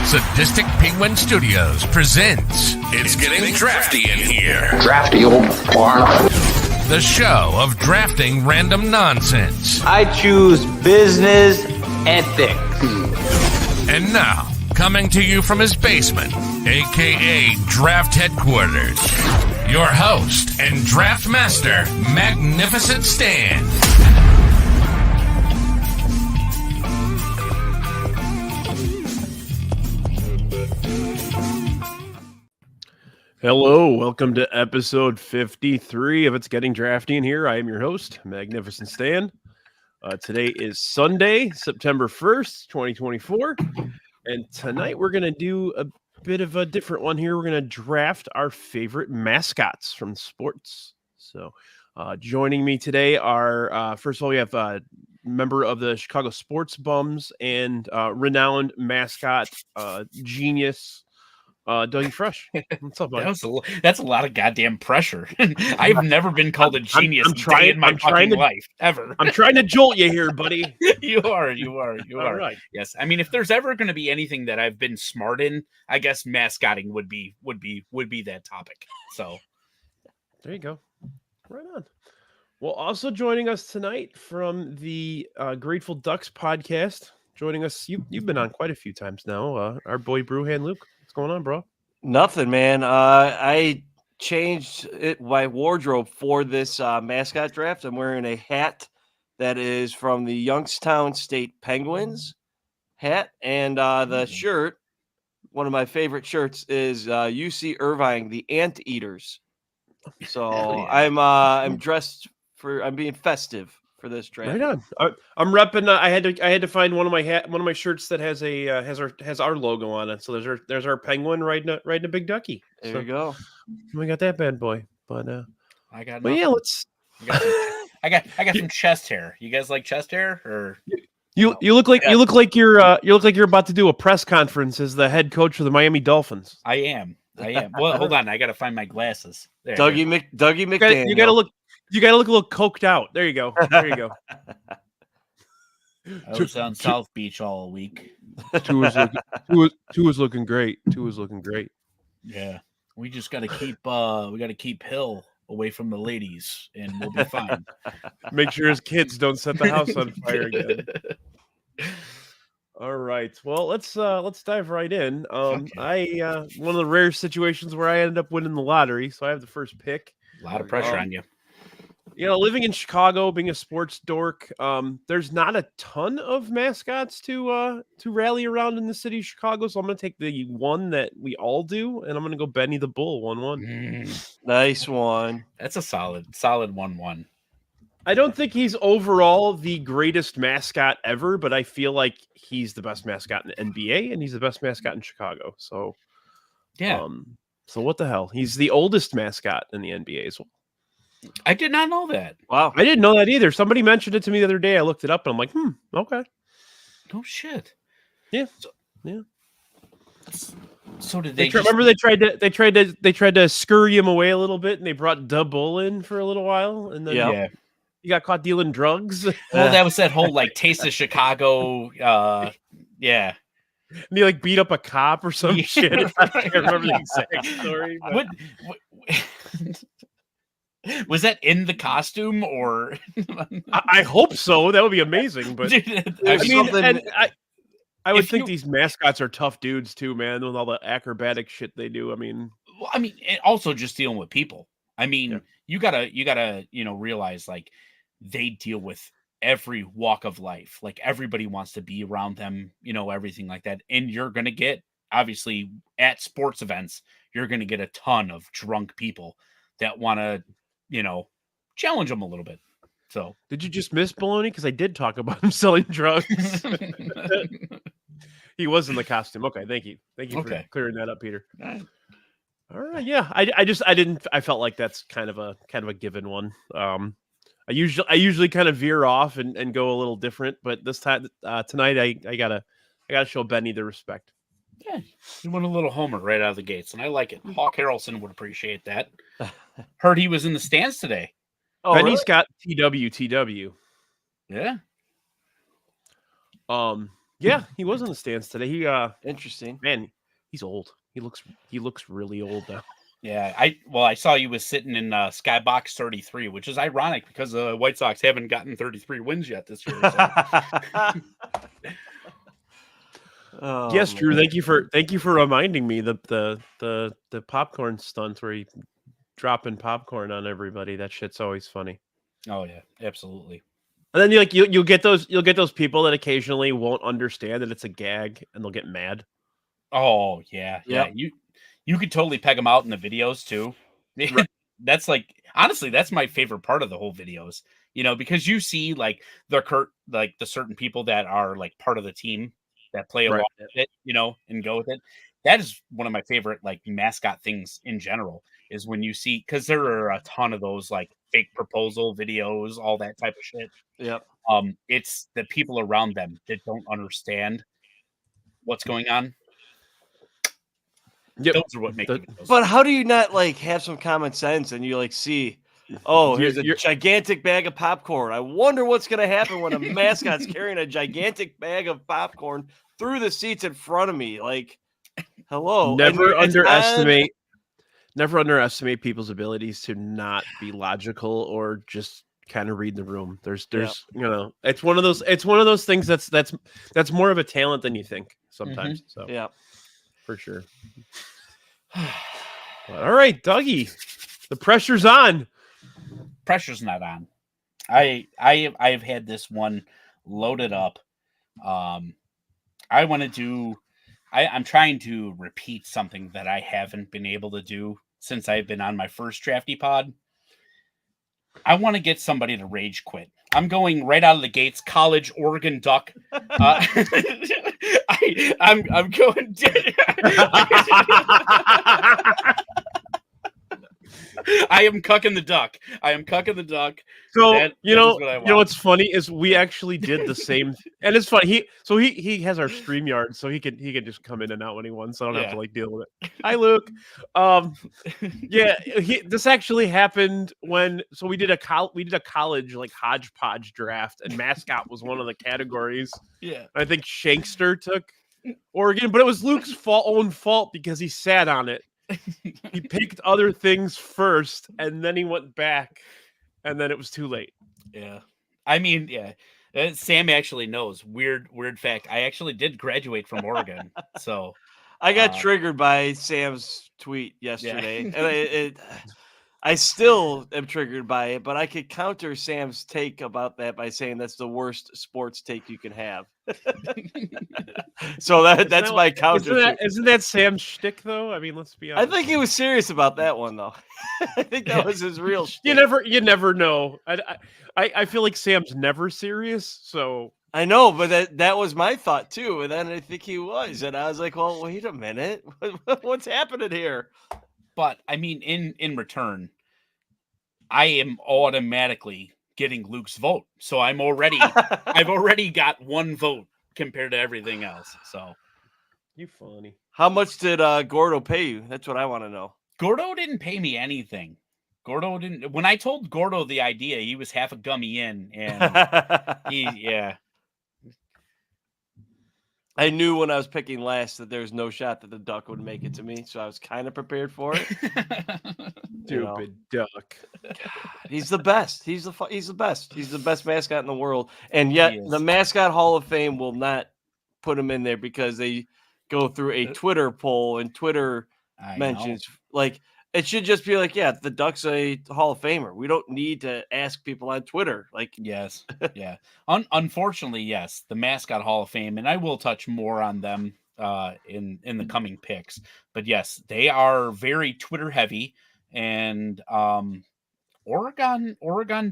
Sadistic Penguin Studios presents It's Getting Drafty in Here. Drafty old barn. The show of drafting random nonsense. I choose business ethics. And now, coming to you from his basement, a.k.a. Draft Headquarters, your host and draft master, Magnificent Stan. Hello, welcome to episode 53 of It's Getting Drafty in Here. I am your host, Magnificent Stan. Today is Sunday, September 1st, 2024. And tonight we're going to do a bit of a different one here. We're going to draft our favorite mascots from sports. So joining me today are, first of all, we have a member of the Chicago Sports Bums and renowned mascot genius, Dougie Fresh. What's up, buddy? That's a lot of goddamn pressure. I've never been called a genius in my life, ever. I'm trying to jolt you here, buddy. You are. All right. Yes. I mean, if there's ever going to be anything that I've been smart in, I guess mascotting would be that topic. So there you go. Right on. Well, also joining us tonight from the Grateful Ducks podcast, joining us, you've been on quite a few times now, our boy Brewhand Luke. What's going on, bro? Nothing, man. I changed my wardrobe for this mascot draft. I'm wearing a hat that is from the Youngstown State Penguins hat, and the shirt, one of my favorite shirts, is UC Irvine, the Anteaters. So yeah. I'm dressed for. I'm being festive for this draft. Right on. I'm repping. I had to find one of my shirts that has a has our logo on it. So there's our penguin riding a big ducky. There you go. We got that bad boy. But I got. But yeah, let's. I got some chest hair. You guys like chest hair or? You look like you're about to do a press conference as the head coach of the Miami Dolphins. I am. Well, hold on. I got to find my glasses. There, Dougie McDaniel. You gotta look a little coked out. There you go. I was on South Beach all week. Two was looking great. Yeah, we just got to keep Hill away from the ladies, and we'll be fine. Make sure his kids don't set the house on fire again. All right. Well, let's dive right in. Okay. One of the rare situations where I ended up winning the lottery, so I have the first pick. A lot of pressure on you. You know, living in Chicago, being a sports dork, there's not a ton of mascots to rally around in the city of Chicago. So I'm going to take the one that we all do, and I'm going to go Benny the Bull 1-1. Nice one. That's a solid 1-1. I don't think he's overall the greatest mascot ever, but I feel like he's the best mascot in the NBA, and he's the best mascot in Chicago. So, yeah. So what the hell? He's the oldest mascot in the NBA as well. I did not know that. Wow. I didn't know that either. Somebody mentioned it to me the other day. I looked it up and I'm like, okay. No shit. Yeah. So did they remember they tried to scurry him away a little bit and they brought Da Bull in for a little while and then he got caught dealing drugs. Well, that was that whole Taste of Chicago. Yeah. And he beat up a cop or some shit. I can't remember the exact story. What was that in the costume or? I hope so. That would be amazing. But I would think these mascots are tough dudes too, man, with all the acrobatic shit they do. And also just dealing with people. You gotta realize they deal with every walk of life. Everybody wants to be around them, everything like that. And you're going to get, obviously at sports events, you're going to get a ton of drunk people that want to, challenge them a little bit. So did you just miss Baloney? Because I did talk about him selling drugs. He was in the costume. Okay. Thank you for clearing that up, Peter. All right. Yeah. I felt like that's kind of a given one. I usually kind of veer off and go a little different, but this time tonight I gotta show Benny the respect. Yeah, you went a little homer right out of the gates, and I like it. Hawk Harrelson would appreciate that. Heard he was in the stands today. Oh, Benny's got TW. Yeah. Yeah, he was in the stands today. He Interesting. man, he's old. He looks really old now. Yeah, I saw you was sitting in Skybox 33, which is ironic because the White Sox haven't gotten 33 wins yet this year. So. Oh, Yes, Drew. man. Thank you for reminding me the popcorn stunt where he dropping popcorn on everybody. That shit's always funny. Oh yeah, absolutely. And then you'll get those people that occasionally won't understand that it's a gag and they'll get mad. Oh yeah, yeah. Yep. You could totally peg them out in the videos too. That's like honestly, that's my favorite part of the whole videos. Because you see like the certain people that are like part of the team that play along with it, and go with it. That is one of my favorite like mascot things in general is when you see, because there are a ton of those like fake proposal videos, all that type of shit. Yep. It's the people around them that don't understand what's going on. Yep. Those are what make the videos. But how do you not like have some common sense and you like see, oh, here's a gigantic bag of popcorn. I wonder what's going to happen when a mascot's carrying a gigantic bag of popcorn through the seats in front of me. Like, hello. Never underestimate people's abilities to not be logical or just kind of read the room. There's it's one of those things that's more of a talent than you think sometimes. So yeah, for sure. All right, Dougie, the pressure's on. Pressure's not on. I've had this one loaded up. I'm trying to repeat something that I haven't been able to do since I've been on my first Drafty Pod. I want to get somebody to rage quit. I'm going right out of the gates. College Oregon Duck. I'm going. I am cucking the duck. So what's funny is we actually did the same, and it's funny. He has our StreamYard, so he can just come in and out when he wants. So I don't have to like deal with it. Hi, Luke. This actually happened when we did a college like hodgepodge draft, and mascot was one of the categories. Yeah, I think Shankster took Oregon, but it was Luke's own fault because he sat on it. He picked other things first, and then he went back, and then it was too late. Yeah, I mean, yeah. Sam actually knows. Weird fact. I actually did graduate from Oregon, so I got triggered by Sam's tweet yesterday, and I still am triggered by it. But I could counter Sam's take about that by saying that's the worst sports take you can have. So that's my counter. Isn't that Sam's shtick though? I mean, let's be honest. I think he was serious about that one though. I think that was his real shtick. You never know. I feel like Sam's never serious. So I know, but that was my thought too. And then I think he was, and I was like, well, wait a minute, what's happening here? But I mean, in return, I am automatically getting Luke's vote. So I've already got one vote compared to everything else. So you funny. How much did Gordo pay you? That's what I want to know. Gordo didn't pay me anything. Gordo didn't. When I told Gordo the idea, he was half a gummy in, and I knew when I was picking last that there was no shot that the duck would make it to me, so I was kind of prepared for it. Stupid duck. God, he's the best. He's the best. He's the best mascot in the world, and yet the Mascot Hall of Fame will not put him in there because they go through a Twitter poll and Twitter mentions. Like it should just be like, yeah, the Duck's a Hall of Famer. We don't need to ask people on Twitter. Like, yes, yeah. Unfortunately, yes, the Mascot Hall of Fame, and I will touch more on them in the coming picks. But yes, they are very Twitter heavy, and Oregon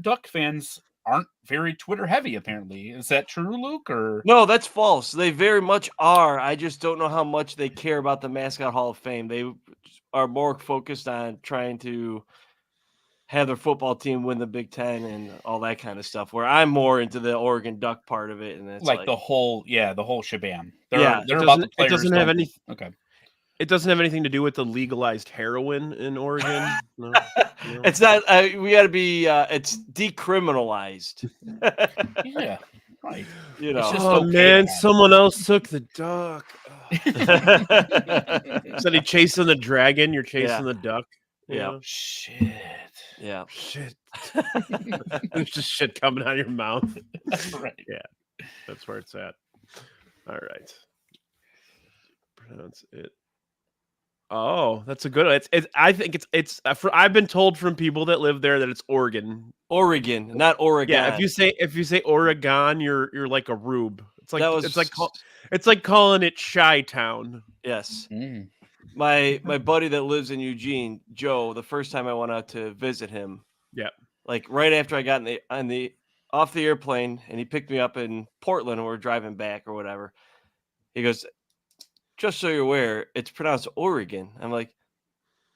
Duck fans aren't very Twitter heavy. Apparently, is that true, Luke? Or no, that's false. They very much are. I just don't know how much they care about the Mascot Hall of Fame. They are more focused on trying to have their football team win the Big Ten and all that kind of stuff, where I'm more into the Oregon Duck part of it. And it's like the whole shabam. They're about the players. It doesn't have any. Okay. It doesn't have anything to do with the legalized heroin in Oregon. No. It's not. We got to be. It's decriminalized. Yeah. Right. You know. It's just Oh okay man, to have someone else took the duck. Instead of chasing the dragon, you're chasing the duck. Yeah. Shit. Yeah. Shit. There's just shit coming out of your mouth. Right. Yeah. That's where it's at. All right. Pronounce it. Oh, that's a good one. I think it's I've been told from people that live there that it's Oregon. Oregon, not Oregon. Yeah, if you say Oregon, you're like a rube. It's like That was- it's like calling it Chi-Town. Yes. Mm. My buddy that lives in Eugene, Joe, the first time I went out to visit him. Yeah. Like right after I got off the airplane and he picked me up in Portland and we're driving back or whatever. He goes, just so you're aware, it's pronounced Oregon. I'm like,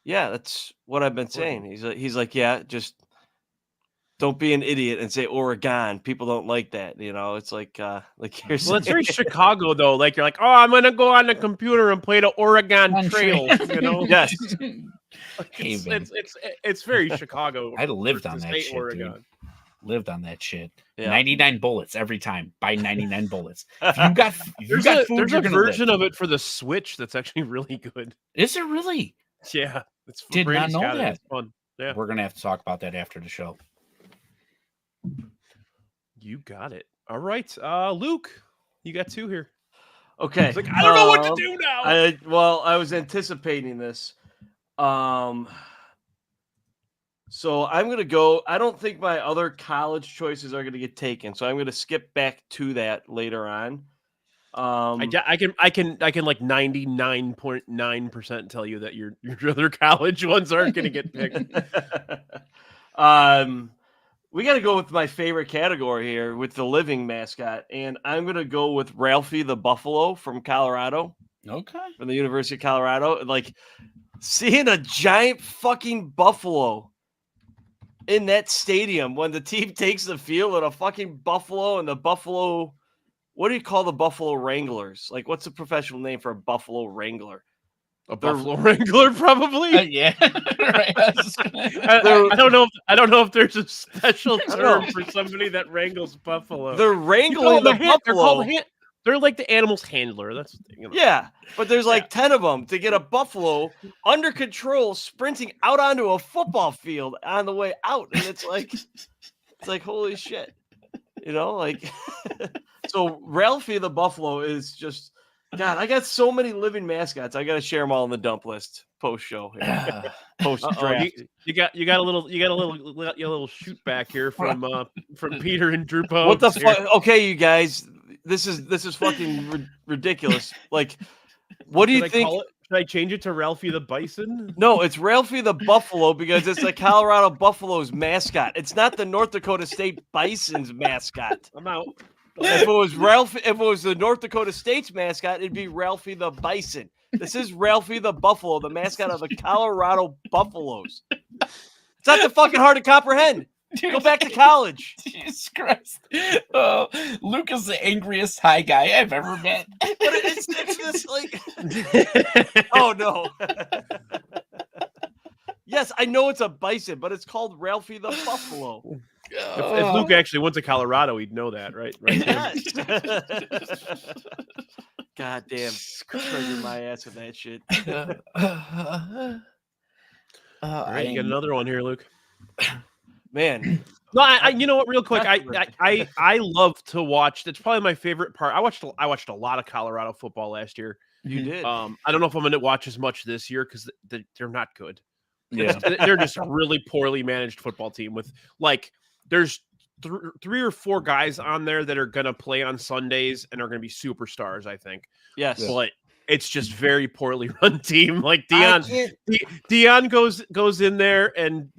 yeah, that's what I've been saying. He's like, yeah, just don't be an idiot and say Oregon. People don't like that. You know, it's like you're Well, it's very Chicago though. Like you're like, oh, I'm gonna go on the computer and play the Oregon Trail. You know, yes. It's very Chicago. I lived to on that say shit, Oregon. dude. Lived on that shit. Yeah. 99 bullets every time. Buy 99 bullets. If you got food, There's you're a gonna version live. of it for the Switch that's actually really good. Is it really? Yeah, it's Did not Brady's know got it. that. It's fun. Yeah, We're gonna have to talk about that after the show. you got it. All right, Luke, you got two here. Okay. It's like I don't know what to do now. I was anticipating this. So I'm gonna go. I don't think my other college choices are gonna get taken, so I'm gonna skip back to that later on. I can like 99.9% tell you that your other college ones aren't going to get picked. We got to go with my favorite category here with the living mascot, and I'm gonna go with Ralphie the Buffalo from Colorado. Okay. From the University of Colorado. Like seeing a giant fucking buffalo in that stadium when the team takes the field and a fucking buffalo and the buffalo. What do you call the Buffalo Wranglers? Like, what's the professional name for a Buffalo Wrangler? Buffalo Wrangler, probably. Yeah. Right. I don't know. I don't know if there's a special term for somebody that wrangles buffalo. They're wrangling the buffalo. They're like the animal's handler. That's Yeah, but there's like 10 of them to get a buffalo under control, sprinting out onto a football field on the way out, and it's like holy shit, you know, like. So Ralphie the Buffalo is just God. I got so many living mascots. I got to share them all in the dump list post show, post draft. You got a little shoot back here from Peter and Drew Pogues. What the fuck? Okay, you guys, this is fucking ridiculous. Like, what do you think? Should I change it to Ralphie the Bison? No, it's Ralphie the Buffalo because it's the Colorado Buffalo's mascot. It's not the North Dakota State Bison's mascot. I'm out. If it was the North Dakota State's mascot, it'd be Ralphie the Bison. This is Ralphie the Buffalo, the mascot of the Colorado Buffaloes. It's not that fucking hard to comprehend. Go back to college. Jesus Christ. Luke is the angriest high guy I've ever met. But it's just like, oh no. Yes, I know it's a bison, but it's called Ralphie the Buffalo. If Luke actually went to Colorado, he'd know that, right? Yes. God damn, triggered my ass with that shit. All right, you got another one here, Luke. Man, no, I you know what? Real quick, I love to watch. That's probably my favorite part. I watched a lot of Colorado football last year. You did. I don't know if I'm going to watch as much this year because they're not good. Yeah, they're just a really poorly managed football team with like. There's 3 or 4 guys on there that are going to play on Sundays and are going to be superstars, I think. Yes. But it's just very poorly run team. Like Dion goes in there and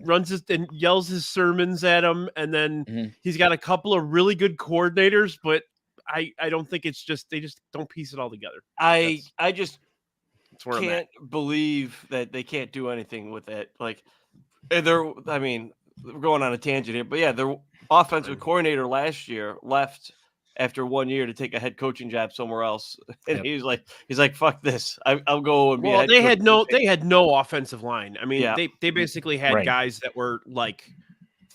and yells his sermons at him. And then he's got a couple of really good coordinators, but I don't think it's just, they just don't piece it all together. I just can't believe that they can't do anything with it. Like we're going on a tangent here, but yeah, their offensive coordinator last year left after 1 year to take a head coaching job somewhere else, and he's like, "Fuck this, I'll go and be." Well, they had no offensive line. I mean, they basically had guys that were like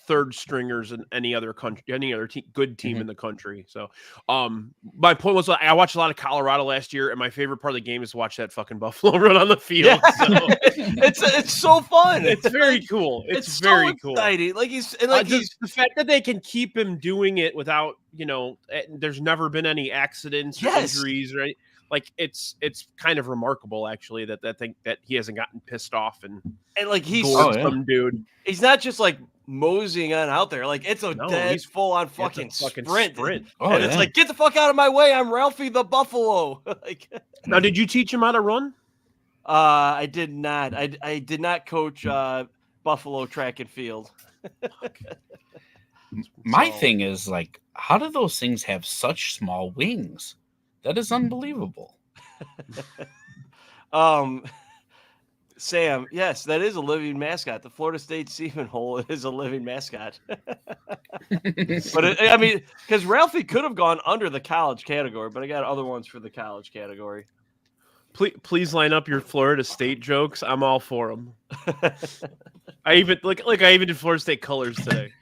third stringers in any other country, any other good team in the country. So, my point was, I watched a lot of Colorado last year, and my favorite part of the game is to watch that fucking Buffalo run on the field. Yeah. So. it's so fun. It's very cool. It's very so cool. Exciting. Like he's the fact that they can keep him doing it without, there's never been any accidents or injuries, right? Like it's kind of remarkable actually that he hasn't gotten pissed off and like he's some dude. He's not just like moseying on out there. Like it's he's full on fucking sprint. And it's like, get the fuck out of my way. I'm Ralphie the Buffalo. Like now, did you teach him how to run? I did not. I did not coach Buffalo track and field. My thing is like, how do those things have such small wings? That is unbelievable. Sam, yes, that is a living mascot. The Florida State Seaman Hole is a living mascot. But because Ralphie could have gone under the college category, but I got other ones for the college category. Please line up your Florida State jokes. I'm all for them. I even I even did Florida State colors today.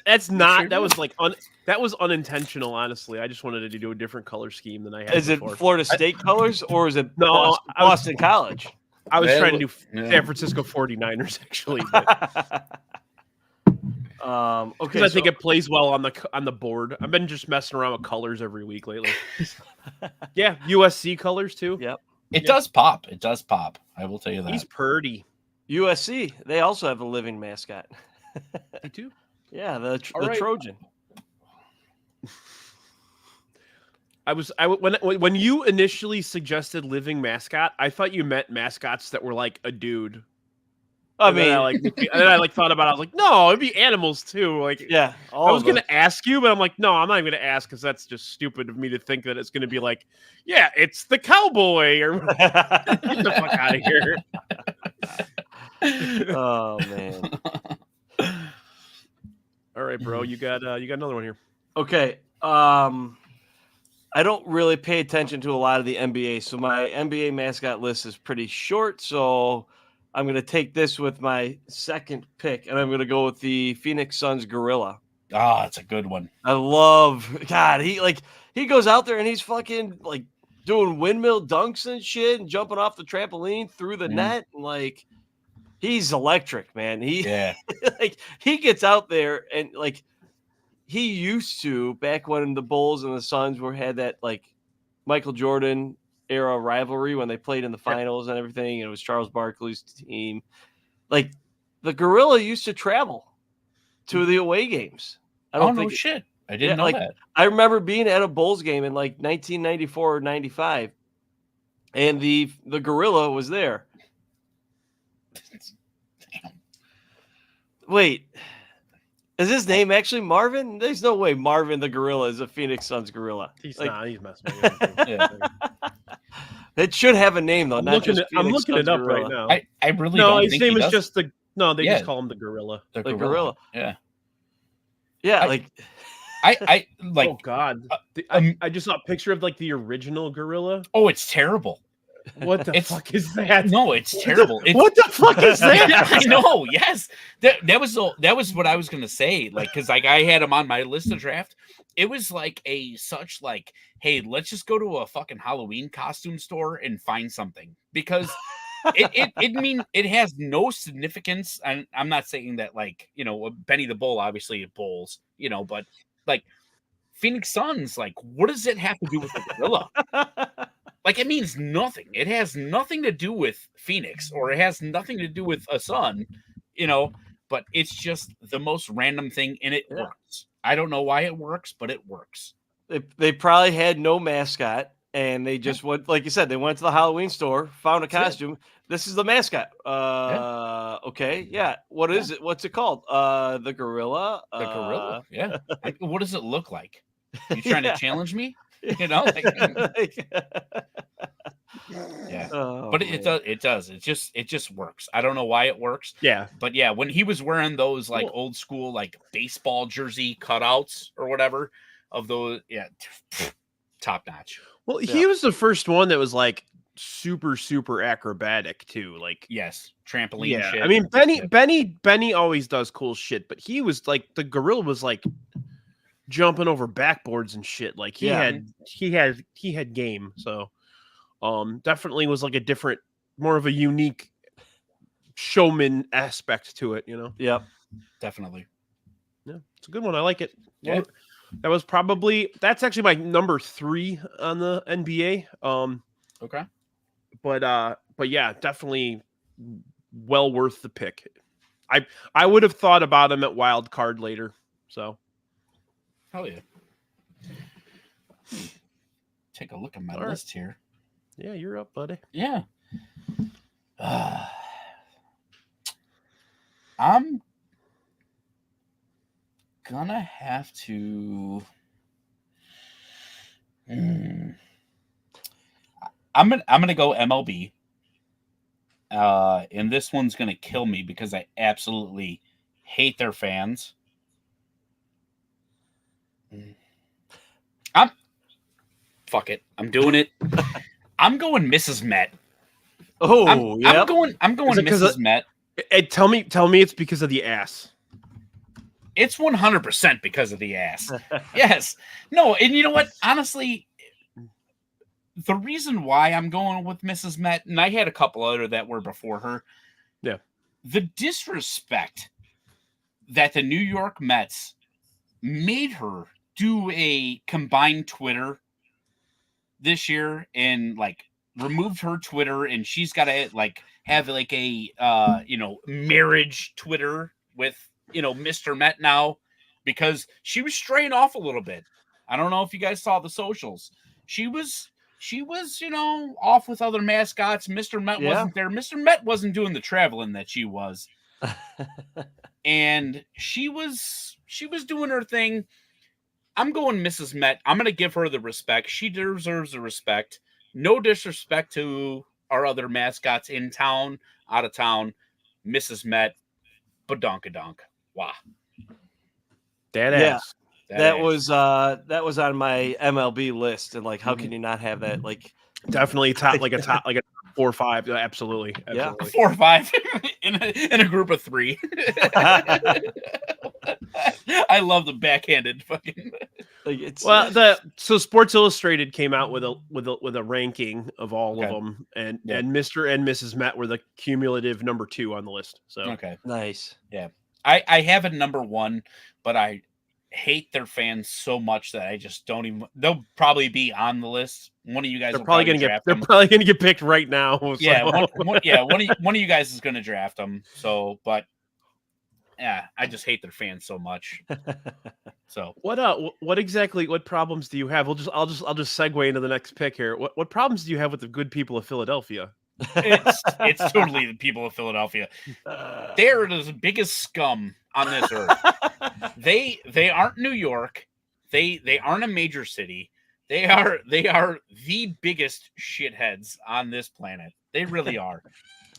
That's not that was unintentional. Honestly, I just wanted to do a different color scheme than I had. Is before. It Florida State colors or is it no Boston College? I was trying to do San Francisco 49ers actually. But... okay, I think it plays well on the board. I've been just messing around with colors every week lately. Yeah, USC colors too. Yep, it does pop. It does pop. I will tell you that. He's purdy. USC, they also have a living mascot. They do. Yeah, the Trojan. When you initially suggested living mascot, I thought you meant mascots that were like a dude. And then I thought about it. I was like, no, it'd be animals too. Like, yeah, I was gonna ask you, but I'm like, no, I'm not even gonna ask because that's just stupid of me to think that it's gonna be like, yeah, it's the cowboy or get the fuck out of here. Oh man. All right, bro, you got another one here. Okay. I don't really pay attention to a lot of the NBA, so my NBA mascot list is pretty short. So I'm going to take this with my second pick, and I'm going to go with the Phoenix Suns gorilla. Ah, that's a good one. I love God. He goes out there and he's fucking like doing windmill dunks and shit, and jumping off the trampoline through the net, and like he's electric, man. He gets out there and like. He used to, back when the Bulls and the Suns had that like Michael Jordan era rivalry when they played in the finals and everything, and it was Charles Barkley's team. Like the gorilla used to travel to the away games. Shit. I didn't know that. I remember being at a Bulls game in like 1994 or 95, and the gorilla was there. Damn. Wait. Is his name actually Marvin? There's no way Marvin the gorilla is a Phoenix Suns gorilla. He's not. He's messing with me. It should have a name though. I'm looking it up right now. I really don't think his name is does. just the. No, they just call him the gorilla. The gorilla. Yeah. I like. Oh God! I just saw a picture of like the original gorilla. Oh, it's terrible. What the fuck is that? No, it's terrible. What the fuck is that? I know. Yes, that was what I was gonna say. Like, because like I had him on my list to draft. It was like hey, let's just go to a fucking Halloween costume store and find something because it has no significance. And I'm not saying that like Benny the Bull, obviously it bowls, but like Phoenix Suns, like what does it have to do with the gorilla? Like, it means nothing. It has nothing to do with Phoenix, or it has nothing to do with a sun, but it's just the most random thing, and it works. I don't know why it works, but it works. They probably had no mascot, and they just went, like you said, they went to the Halloween store, found a costume. This is the mascot. Okay, yeah. What is it? What's it called? The gorilla. The gorilla, yeah. What does it look like? You trying to challenge me? Yeah. But it does. It just works. I don't know why it works. Yeah. But yeah, when he was wearing those like old school like baseball jersey cutouts or whatever of those, top notch. Well, he was the first one that was like super, super acrobatic too. Like, Yes, trampoline. yeah, Shit. I mean, Benny always does cool shit, but he was like, the gorilla was like jumping over backboards and shit. Like he had game. So, definitely was like a different, more of a unique showman aspect to it, you know? Yep. Definitely. Yeah, it's a good one. I like it. Yeah. That's actually my number 3 on the NBA. Okay. But yeah, definitely well worth the pick. I would have thought about him at wild card later. So Hell yeah. Take a look at my All right. list here. yeah, you're up, buddy. Yeah. I'm gonna have to. I'm gonna go MLB. And this one's gonna kill me because I absolutely hate their fans. Fuck it. I'm doing it. I'm going Mrs. Met. Oh, I'm going Is it 'cause Mrs. of- Met. Tell me it's because of the ass. It's 100% because of the ass. Yes. No, and you know what? Honestly, the reason why I'm going with Mrs. Met, and I had a couple other that were before her. Yeah. The disrespect that the New York Mets made her do a combined Twitter this year and like removed her Twitter, and she's got to like have like a marriage Twitter with Mr. Met now, because she was straying off a little bit. I don't know if you guys saw the socials. She was off with other mascots. Mr. Met wasn't there. Mr. Met wasn't doing the traveling that she was. And she was doing her thing. I'm going Mrs. Met. I'm going to give her the respect. She deserves the respect. No disrespect to our other mascots in town, out of town. Mrs. Met, badonkadonk. Wow. That Yeah. ass. That was on my MLB list, and like, how can you not have that? Like, Definitely top like a 4 or 5. Absolutely. Yeah. Absolutely. 4 or 5 in a group of 3. I love the backhanded fucking. like it's So Sports Illustrated came out with a ranking of all of them, and Mr. and Mrs. Met were the cumulative number 2 on the list. So Okay. nice. Yeah. I have a number 1, but I hate their fans so much that I just don't even. They'll probably be on the list. One of you guys they're will probably gonna draft get them. probably gonna get picked right now. So. Yeah, one of you guys is going to draft them. So, but yeah, I just hate their fans so much. So what problems do you have? I'll just segue into the next pick here. What problems do you have with the good people of Philadelphia? it's totally the people of Philadelphia. They're the biggest scum on this earth. They aren't New York. They aren't a major city. They are the biggest shitheads on this planet. They really are.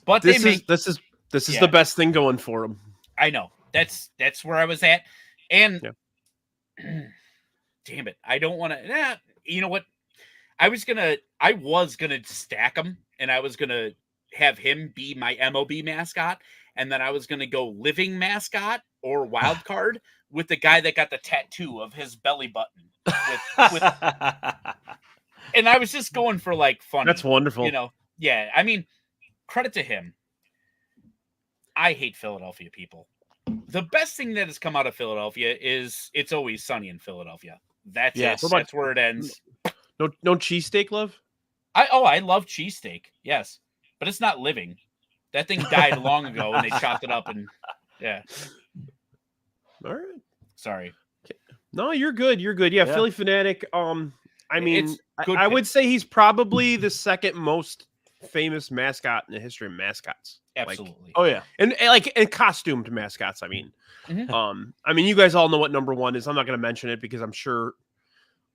But this is the best thing going for them. I know. That's where I was at. And damn it, I don't want to. You know what? I was gonna stack him, and I was gonna have him be my MLB mascot, and then I was gonna go living mascot or wild card with the guy that got the tattoo of his belly button. And I was just going for like fun. That's wonderful. Yeah. I mean, credit to him. I hate Philadelphia people. The best thing that has come out of Philadelphia is It's Always Sunny in Philadelphia. That's it. That's where it ends. No cheesesteak, love? I love cheesesteak. Yes. But it's not living. That thing died long ago and they chopped it up and yeah. All right. Sorry. No, you're good. You're good. Yeah. Philly Fanatic. I mean, I would say he's probably the second most famous mascot in the history of mascots. Absolutely. Oh yeah. And costumed mascots. I mean, you guys all know what number 1 is. I'm not going to mention it because I'm sure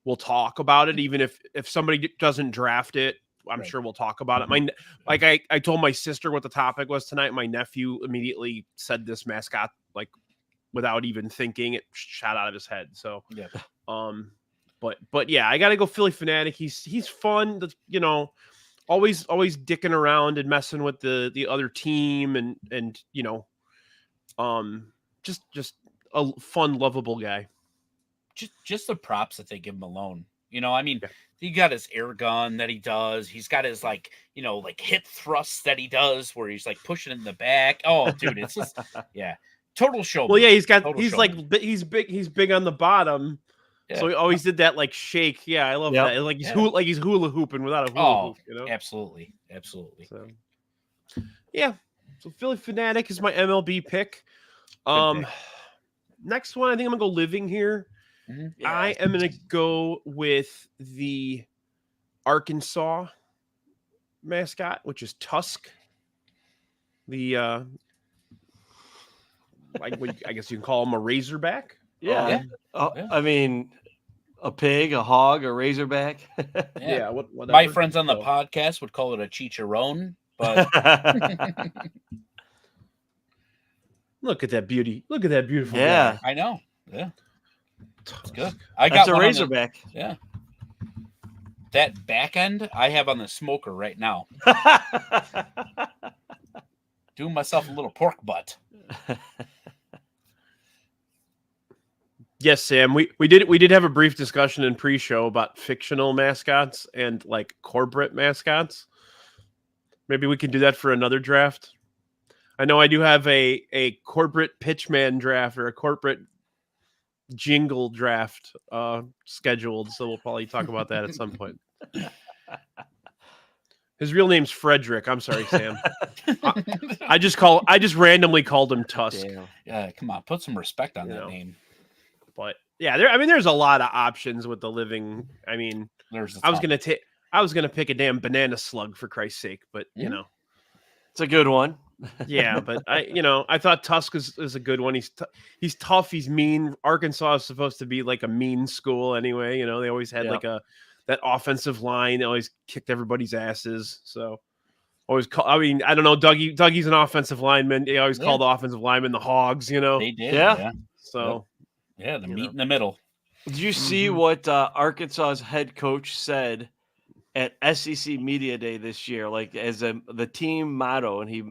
we'll talk about it. Even if somebody doesn't draft it, I'm sure we'll talk about it. I told my sister what the topic was tonight. My nephew immediately said this mascot, like without even thinking, it shot out of his head. So, but yeah, I got to go Philly Fanatic. He's fun. always dicking around and messing with the other team and just a fun, lovable guy. Just the props that they give him alone. I mean, he got his air gun that he does. He's got his like hip thrusts that he does where he's like pushing in the back. Oh, dude, it's just total show. Well, yeah, he's big on the bottom. Yeah. So he always did that like shake. Yeah, I love that. Like he's hula hooping without a hula hoop. Absolutely. So, yeah. So Philly Fanatic is my MLB pick. Next one, I think I'm gonna go living here. Mm-hmm. Yeah. I am gonna go with the Arkansas mascot, which is Tusk. The I guess you can call him a Razorback. Yeah. I mean, a pig, a hog, a Razorback. Yeah. Whatever. My friends on the podcast would call it a chicharron, but look at that beauty. Look at that beautiful guy. I know. Yeah. It's good. That's a Razorback. That back end I have on the smoker right now. Doing myself a little pork butt. Yes, Sam. We did have a brief discussion in pre-show about fictional mascots and like corporate mascots. Maybe we can do that for another draft. I know I do have a corporate pitchman draft or a corporate jingle draft scheduled, so we'll probably talk about that at some point. His real name's Frederick. I'm sorry, Sam. I just randomly called him Tusk. Yeah, come on, put some respect on that name. But yeah, there's a lot of options with the living. I mean, I was gonna pick a damn banana slug for Christ's sake, but it's a good one. Yeah, but I thought Tusk is a good one. He's tough. He's mean. Arkansas is supposed to be like a mean school anyway. They always had that offensive line. They always kicked everybody's asses. So always I don't know. Dougie's an offensive lineman. They always called the offensive linemen the Hogs. They did. Yeah. So the meat in the middle. Did you see what Arkansas's head coach said at SEC Media Day this year? Like as the team motto, and he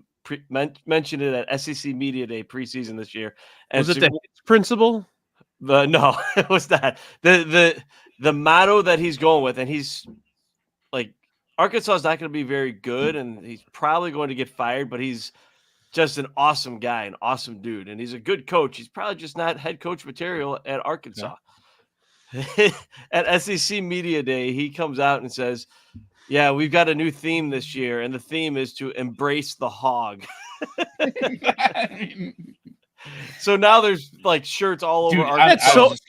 mentioned it at SEC Media Day preseason this year. And was it the principle? No, it was not. The motto that he's going with, and he's like, Arkansas is not going to be very good, and he's probably going to get fired, but he's just an awesome guy, an awesome dude, and he's a good coach. He's probably just not head coach material at Arkansas. Yeah. At SEC Media Day, he comes out and says, yeah, we've got a new theme this year, and the theme is to embrace the hog. So now there's like shirts all over.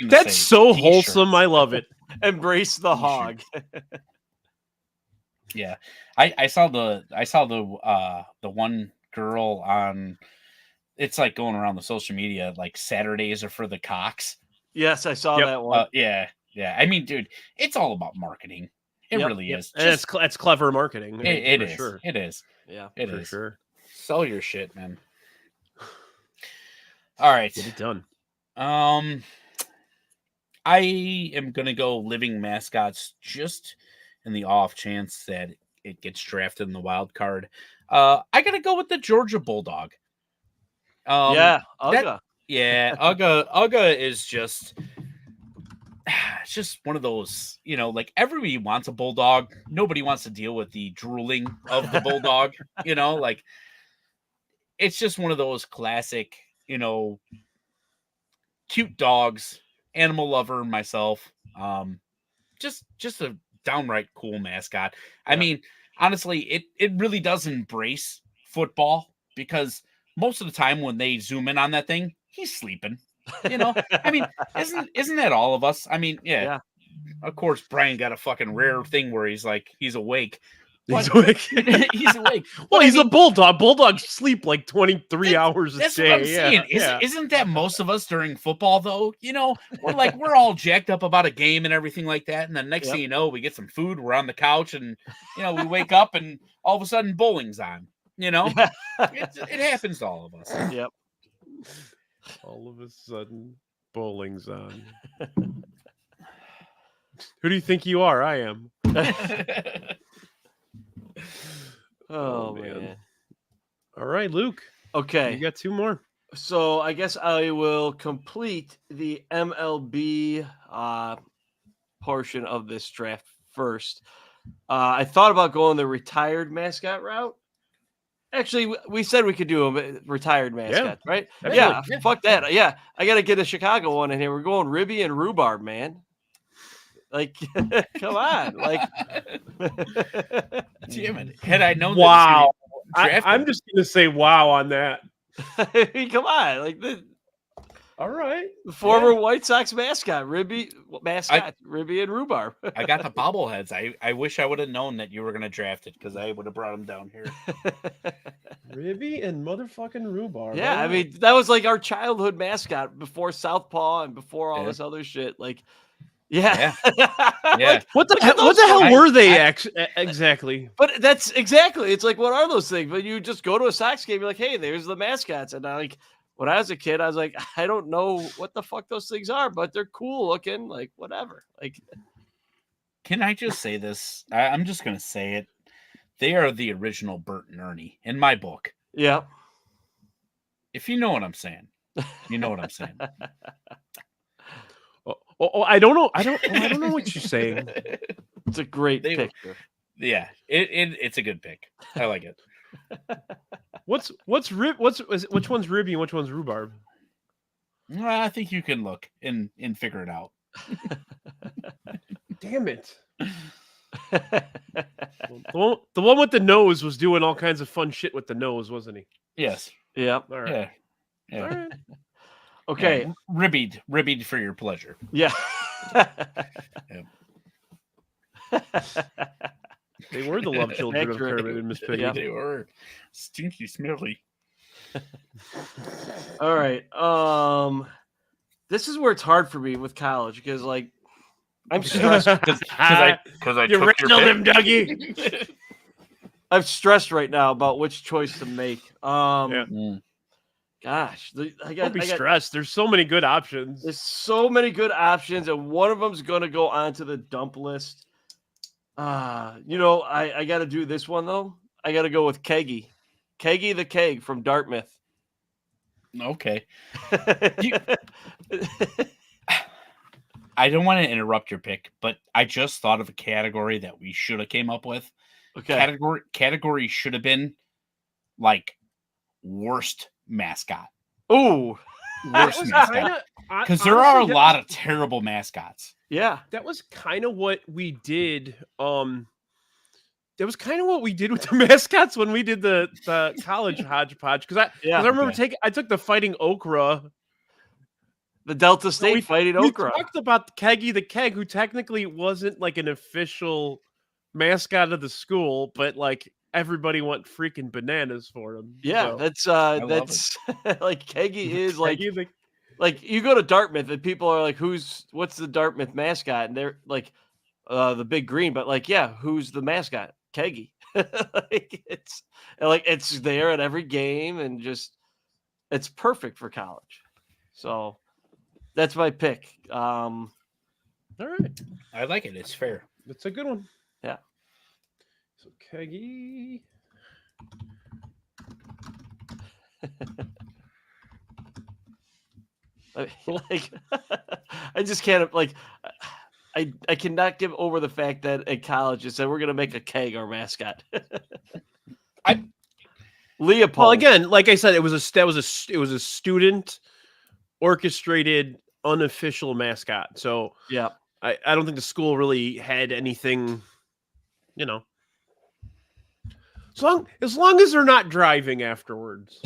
That's so wholesome. I love it. Embrace the hog. Yeah, I saw the one girl on. It's like going around the social media. Like Saturdays are for the cocks. Yes, I saw that one. Yeah. I mean, dude, it's all about marketing. It really is. And it's clever marketing. It is. Sure. It is. Yeah, it for is. Sure. Sell your shit, man. All right. Get it done. I am gonna go living mascots just in the off chance that it gets drafted in the wild card. I gotta go with the Georgia Bulldog. Uga. Uga is just. It's just one of those, like everybody wants a bulldog. Nobody wants to deal with the drooling of the bulldog, like it's just one of those classic, cute dogs, animal lover myself. Just a downright cool mascot. I mean, honestly, it really does embrace football because most of the time when they zoom in on that thing, he's sleeping. I mean, isn't that all of us? I mean, yeah. Of course, Brian got a fucking rare thing where he's awake. He's awake. He's awake. Well, he's a bulldog. Bulldogs sleep like 23 hours a day. That's what I'm saying. Isn't that most of us during football, though? We're all jacked up about a game and everything like that. And then next thing you know, we get some food. We're on the couch and, we wake up and all of a sudden bowling's on. It happens to all of us. Yep. All of a sudden, bowling's on. Who do you think you are? I am. Oh man. All right, Luke. Okay. You got two more. So I guess I will complete the MLB portion of this draft first. I thought about going the retired mascot route. Actually, we said we could do a retired mascot, right? Yeah, fuck that. Yeah, I got to get a Chicago one in here. We're going Ribby and Rhubarb, man. Like, come on. Like, damn it. Had I known wow. that I'm just going to say wow on that. Come on. Like, all right. The former White Sox mascot, Ribby and Rhubarb. I got the bobbleheads. I wish I would have known that you were going to draft it because I would have brought them down here. Ribby and motherfucking Rhubarb. Yeah, right. I mean, that was like our childhood mascot before Southpaw and before all this other shit. Like, yeah. Like, what the hell were they exactly? But that's exactly. It's like, what are those things? But you just go to a Sox game, you're like, hey, there's the mascots. And when I was a kid, I was like, I don't know what the fuck those things are, but they're cool looking, like whatever. Like, can I just say this? I'm just gonna say it. They are the original Bert and Ernie in my book. Yeah. If you know what I'm saying, you know what I'm saying. I don't know. I don't know what you're saying. It's a great picture. Yeah, it's a good pick. I like it. Which one's Ribby and which one's Rhubarb? Well, I think you can look and figure it out. Damn it. The one with the nose was doing all kinds of fun shit with the nose, wasn't he? Yes. Yeah. All right. Yeah. All right. Okay. Yeah. Ribbied for your pleasure. Yeah. They were the love children of Kermit and Miss Piggy. Yeah, they were stinky, smelly. All right. This is where it's hard for me with college because, like, I'm stressed because I you took your him, Dougie. I'm stressed right now about which choice to make. Gosh, Don't be stressed. There's so many good options. There's so many good options, and one of them's going to go onto the dump list. I got to do this one though. I got to go with Keggy the Keg from Dartmouth. Okay. I don't want to interrupt your pick, but I just thought of a category that we should have came up with. Okay. Category should have been like worst mascot. Ooh, worst mascot. Because there are a lot of terrible mascots. Yeah, that was kind of what we did. That was kind of what we did with the mascots when we did the college hodgepodge. Because I remember I took the Fighting Okra. The Delta State Fighting Okra. We talked about Keggy the Keg, who technically wasn't like an official mascot of the school, but like everybody went freaking bananas for him. Yeah, so. that's like Keggy is like like you go to Dartmouth and people are like, what's the Dartmouth mascot? And they're like the big green, but like, yeah, who's the mascot? Keggy. It's there at every game and just it's perfect for college. So that's my pick. All right. I like it. It's fair. That's a good one. Yeah. So Keggy. Like I just can't like I cannot give over the fact that at college it said we're gonna make a keg our mascot. Leopold. Well, again, like I said, it was a student orchestrated unofficial mascot. So yeah, I don't think the school really had anything, as long as they're not driving afterwards.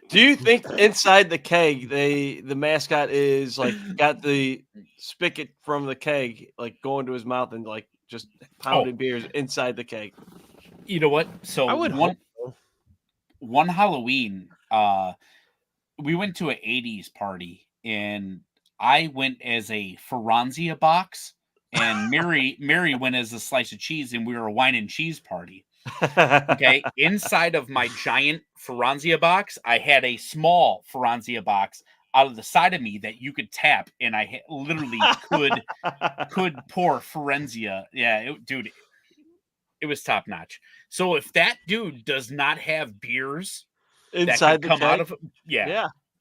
Do you think inside the keg the mascot is like got the spigot from the keg like going to his mouth and like just pounding beers inside the keg? You know what? So I would one Halloween, we went to an 80s party and I went as a Franzia box and Mary went as a slice of cheese and we were a wine and cheese party. Okay. Inside of my giant Franzia box, I had a small Franzia box out of the side of me that you could tap and I literally could pour Franzia. Yeah, dude. It was top notch. So if that dude does not have beers Inside that could come out of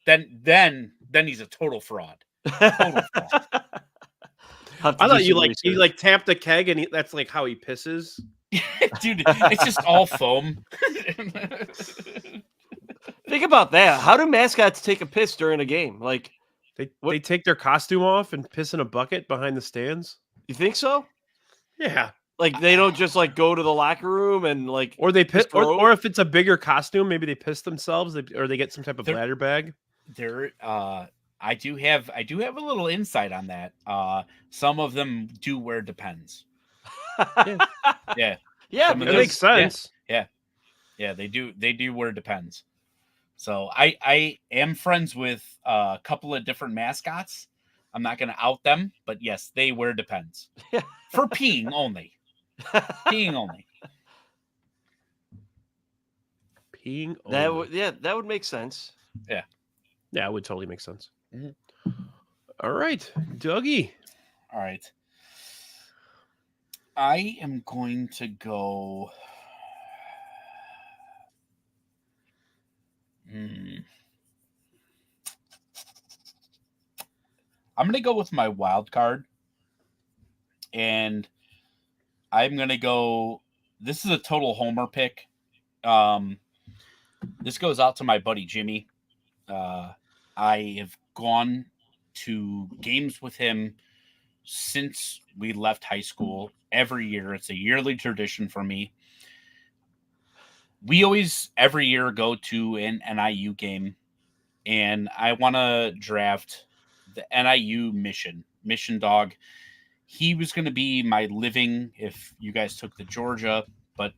then he's a total fraud. Total fraud. I thought you tapped the keg and that's like how he pisses. Dude, it's just all foam. Think about that. How do mascots take a piss during a game? Like they take their costume off and piss in a bucket behind the stands. You think so? Yeah. Like they don't just like go to the locker room and like, or they piss, or if it's a bigger costume, maybe they piss themselves, or they get some type of bladder bag. I do have a little insight on that. Some of them do wear Depends. Yeah. That makes sense. Yeah, they do wear Depends. So I am friends with a couple of different mascots. I'm not going to out them, but yes, they wear Depends for peeing only. Peeing only. Peeing only. That would make sense. Yeah, it would totally make sense. Mm-hmm. All right, Dougie. All right. I am going to go. I'm going to go with my wild card. And I'm going to go. This is a total homer pick. This goes out to my buddy Jimmy. I have gone to games with him since we left high school every year. It's a yearly tradition for me. We always, every year, go to an NIU game, and I want to draft the NIU Mission Dog. He was going to be my living if you guys took the Georgia, but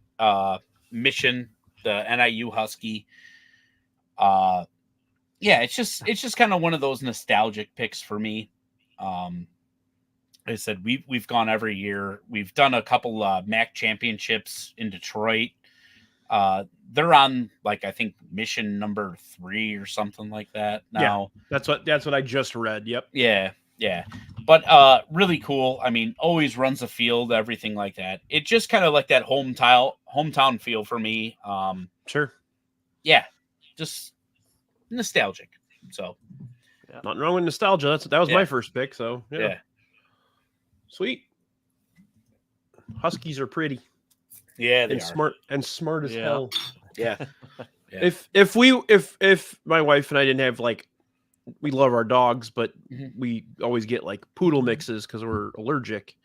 Mission, the NIU Husky. It's just kind of one of those nostalgic picks for me. Like I said, we've gone every year. We've done a couple MAC championships in Detroit. They're on I think mission number 3 or something like that now. Yeah, that's what I just read. Yep. Yeah. But really cool. I mean, always runs the field, everything like that. It just kind of like that hometown feel for me. Sure. Yeah, just nostalgic. So nothing wrong with nostalgia. That was my first pick. So yeah. Sweet. Huskies are pretty. Yeah, they are. Smart as hell. Yeah. If my wife and I didn't have we love our dogs, but we always get poodle mixes because we're allergic.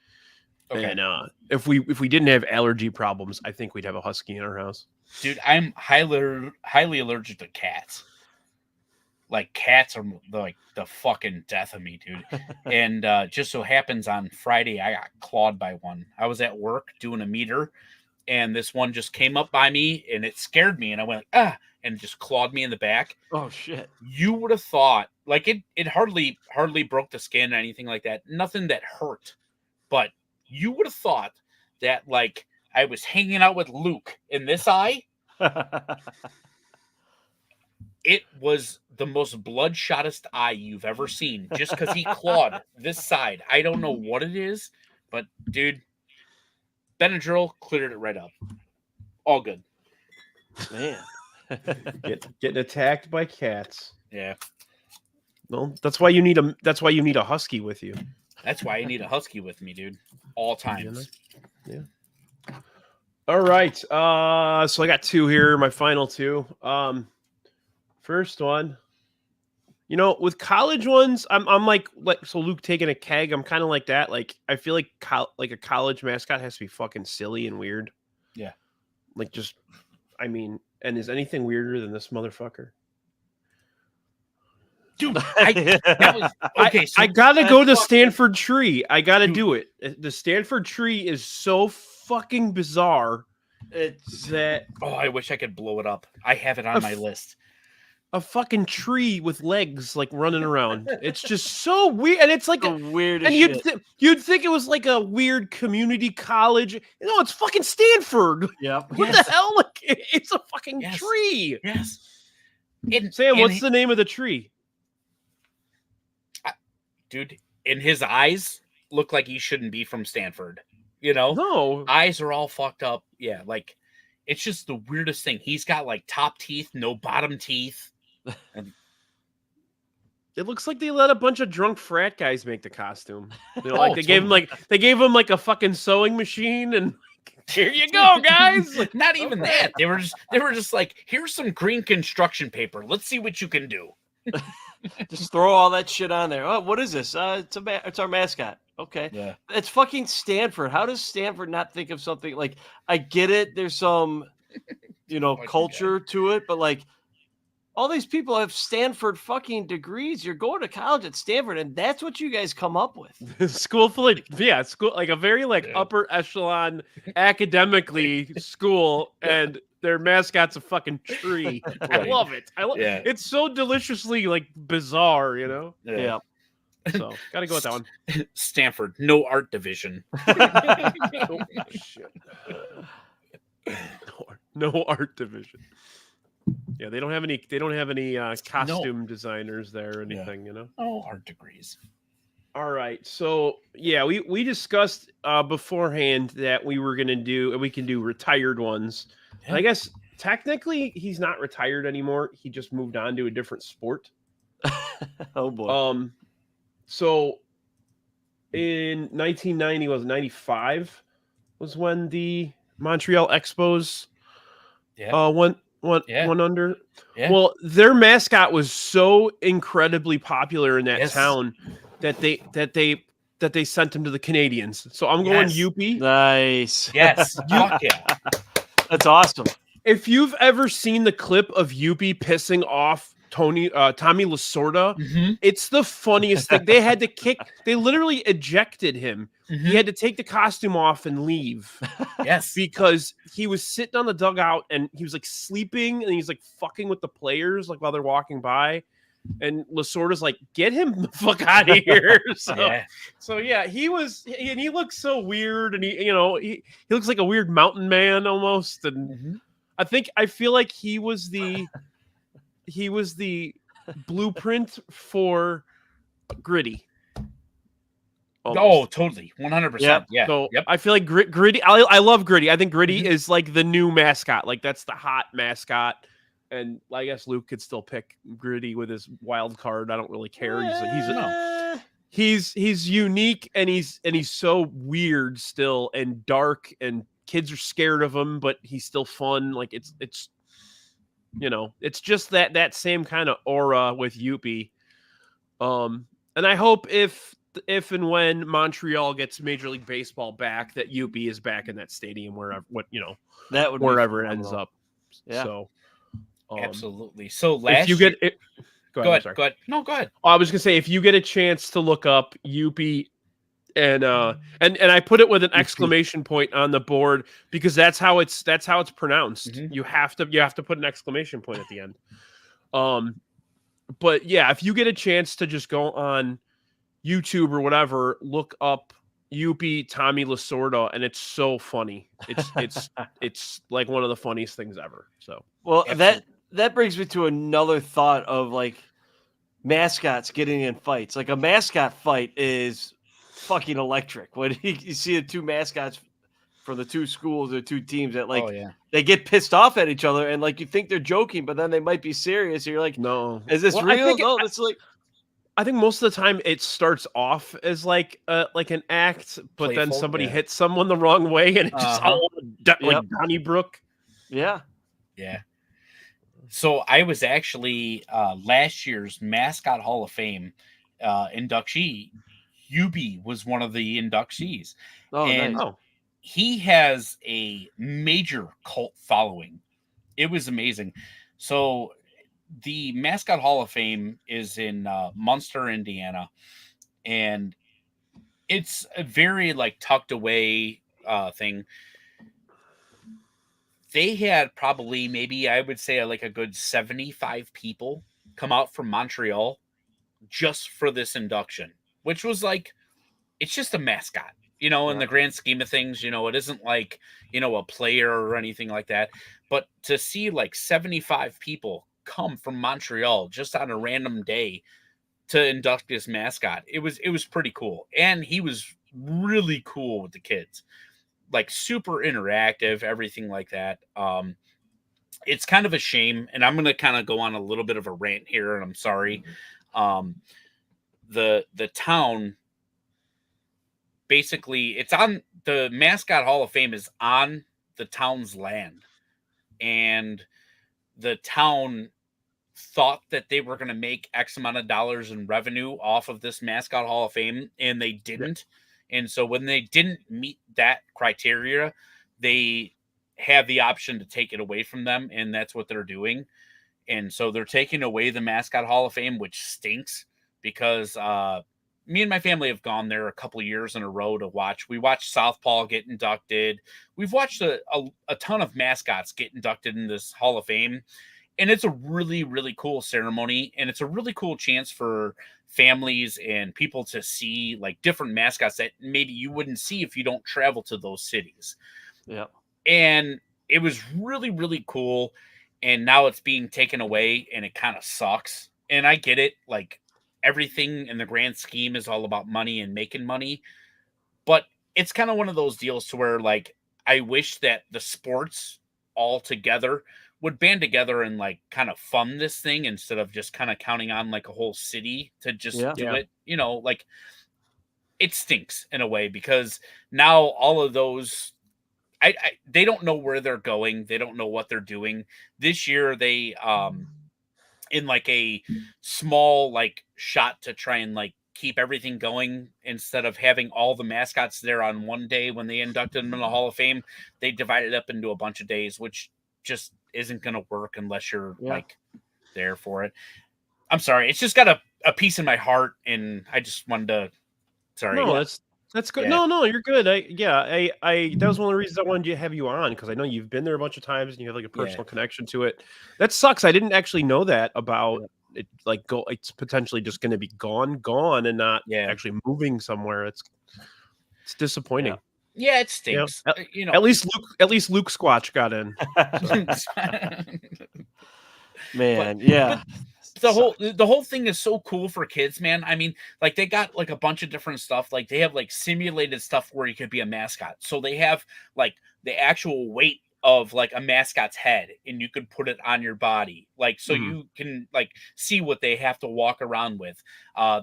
Okay. And if we didn't have allergy problems, I think we'd have a husky in our house. Dude, I'm highly allergic to cats. Cats are the fucking death of me, dude. And just so happens on Friday I got clawed by one. I was at work doing a meter, and this one just came up by me, and it scared me, and I went and just clawed me in the back. Oh shit! You would have thought it hardly broke the skin or anything like that. Nothing that hurt, but you would have thought that I was hanging out with Luke in this eye. It was the most bloodshotest eye you've ever seen, just because he clawed this side. I don't know what it is, but dude, Benadryl cleared it right up. All good. Man. Getting attacked by cats. Yeah. Well, that's why you need a husky with you. That's why you need a husky with me, dude. All times. Yeah. All right. So I got 2 here, my final 2. First one, with college ones, I'm like so Luke taking a keg, I'm kind of like that. I feel like a college mascot has to be fucking silly and weird. Yeah. And is anything weirder than this motherfucker? Dude, I gotta go to Stanford Tree. I gotta do it. The Stanford Tree is so fucking bizarre. It's that. Oh, I wish I could blow it up. I have it on my list. A fucking tree with legs running around. It's just so weird, and it's the weirdest. And you'd think it was a weird community college. No, it's fucking Stanford. Yep. What the hell? It's a fucking tree. Yes. Sam, what's the name of the tree? Dude, in his eyes, look like he shouldn't be from Stanford. No. eyes are all fucked up. Yeah, like it's just the weirdest thing. He's got like top teeth, no bottom teeth. And It looks like they let a bunch of drunk frat guys make the costume. Oh, They gave him like a fucking sewing machine and here you go, guys. Like, not even that. They were just like, here's some green construction paper. Let's see what you can do. Just throw all that shit on there. Oh, what is this? It's our mascot. Okay. Yeah. It's fucking Stanford. How does Stanford not think of something like, I get it. There's some, culture to it, but like all these people have Stanford fucking degrees. You're going to college at Stanford, and that's what you guys come up with. School like a very upper echelon academically school, and their mascot's a fucking tree. I Right. love it. Yeah. It's so deliciously bizarre, Yeah. So gotta go with that one. Stanford, no art division. Oh, shit. No art division. Yeah, they don't have any costume designers there or anything, No art degrees. All right. So yeah, we discussed beforehand that we were gonna do, and we can do retired ones. Yeah. And I guess technically he's not retired anymore. He just moved on to a different sport. Oh boy. So in 95 was when the Montreal Expos went under. Yeah. Well, their mascot was so incredibly popular in that Yes. town that they sent him to the Canadians. So I'm going Yes. Youppi. Nice. Yes. Fuck yeah. That's awesome. If you've ever seen the clip of Youppi pissing off Tommy Lasorda, Mhm. it's the funniest thing. They literally ejected him. Mhm. He had to take the costume off and leave Yes. because he was sitting on the dugout and he was sleeping and he's fucking with the players while they're walking by. And Lasorda's like, get him the fuck out of here. So yeah, he looks so weird, and he looks like a weird mountain man almost. And Mhm. I feel like he was the blueprint for Gritty. Oh, Almost. totally. 100%. Yep. Yeah. So Yep. I feel like Gritty. I love Gritty. I think Gritty is the new mascot. That's the hot mascot. And I guess Luke could still pick Gritty with his wild card. I don't really care. He's unique, and he's so weird still, and dark, and kids are scared of him, but he's still fun. It's just that same kind of aura with Youppi. And I hope if and when Montreal gets Major League Baseball back, that Youppi is back in that stadium That would wherever be it ends phenomenal. up. Yeah. So Absolutely. So if you get it, go I'm ahead. sorry. Go ahead. No, go ahead. I was gonna say, if you get a chance to look up Youppi, and I put it with an exclamation point on the board because that's how it's pronounced. Mhm. You have to put an exclamation point at the end. But yeah, if you get a chance to just go on YouTube or whatever, look up Youppi Tommy Lasorda, and it's so funny. It's like one of the funniest things ever. So Well, Absolutely. that brings me to another thought of mascots getting in fights. Like a mascot fight is fucking electric. When you see the two mascots for the two schools or two teams that Oh yeah. they get pissed off at each other, and you think they're joking, but then they might be serious. And you're like, no, is this Well, I real? think No, it's I think most of the time it starts off as an act, but then Playful, somebody yeah. hits someone the wrong way, and it just Uh-huh. all Yep. Donnybrook. yeah. Yeah. So I was actually last year's Mascot Hall of Fame inductee. Youppi was one of the inductees. Oh, And- nice. Oh, He has a major cult following. It was amazing. So the Mascot Hall of Fame is in Munster, Indiana, and it's a very tucked away thing. They had probably maybe I would say a good 75 people come out from Montreal just for this induction, which was it's just a mascot, in the grand scheme of things, it isn't a player or anything like that. But to see 75 people come from Montreal just on a random day to induct this mascot, it was pretty cool. And he was really cool with the kids. like super interactive, everything like that. It's kind of a shame, and I'm going to kind of go on a little bit of a rant here, and I'm sorry. The town, basically, it's on the Mascot Hall of Fame is on the town's land, and the town thought that they were going to make X amount of dollars in revenue off of this Mascot Hall of Fame, and they didn't. And so when they didn't meet that criteria, they have the option to take it away from them, and that's what they're doing. And so they're taking away the Mascot Hall of Fame, which stinks, because me and my family have gone there a couple of years in a row to watch. We watched Southpaw get inducted. We've watched a ton of mascots get inducted in this Hall of Fame. And it's a really, really cool ceremony. And it's a really cool chance for families and people to see like different mascots that maybe you wouldn't see if you don't travel to those cities. Yeah. And it was really, really cool. And now it's being taken away, and it kind of sucks. And I get it. Like, everything in the grand scheme is all about money and making money. But it's kind of one of those deals to where, like, I wish that the sports all together would band together and like kind of fund this thing instead of just kind of counting on like a whole city to just do it. You know, like, it stinks in a way, because now all of those, they don't know where they're going. They don't know what they're doing. This year, they, in like a small like shot to try and like keep everything going, instead of having all the mascots there on one day when they inducted them in the Hall of Fame, they divided it up into a bunch of days, which just isn't going to work unless you're like there for it. I'm sorry. It's just got a piece in my heart, and I just wanted to, sorry. No, that's good. Yeah. No, you're good. I that was one of the reasons I wanted to have you on, because I know you've been there a bunch of times and you have like a personal connection to it. That sucks. I didn't actually know that about it. Like, it's potentially just going to be gone, and not actually moving somewhere. It's disappointing. Yeah, it stinks. You know, at least Luke Squatch got in. Man, but the whole thing is so cool for kids, man. I mean, like, they got like a bunch of different stuff. Like, they have like simulated stuff where you could be a mascot. So they have like the actual weight of like a mascot's head, and you could put it on your body, like, so you can like see what they have to walk around with.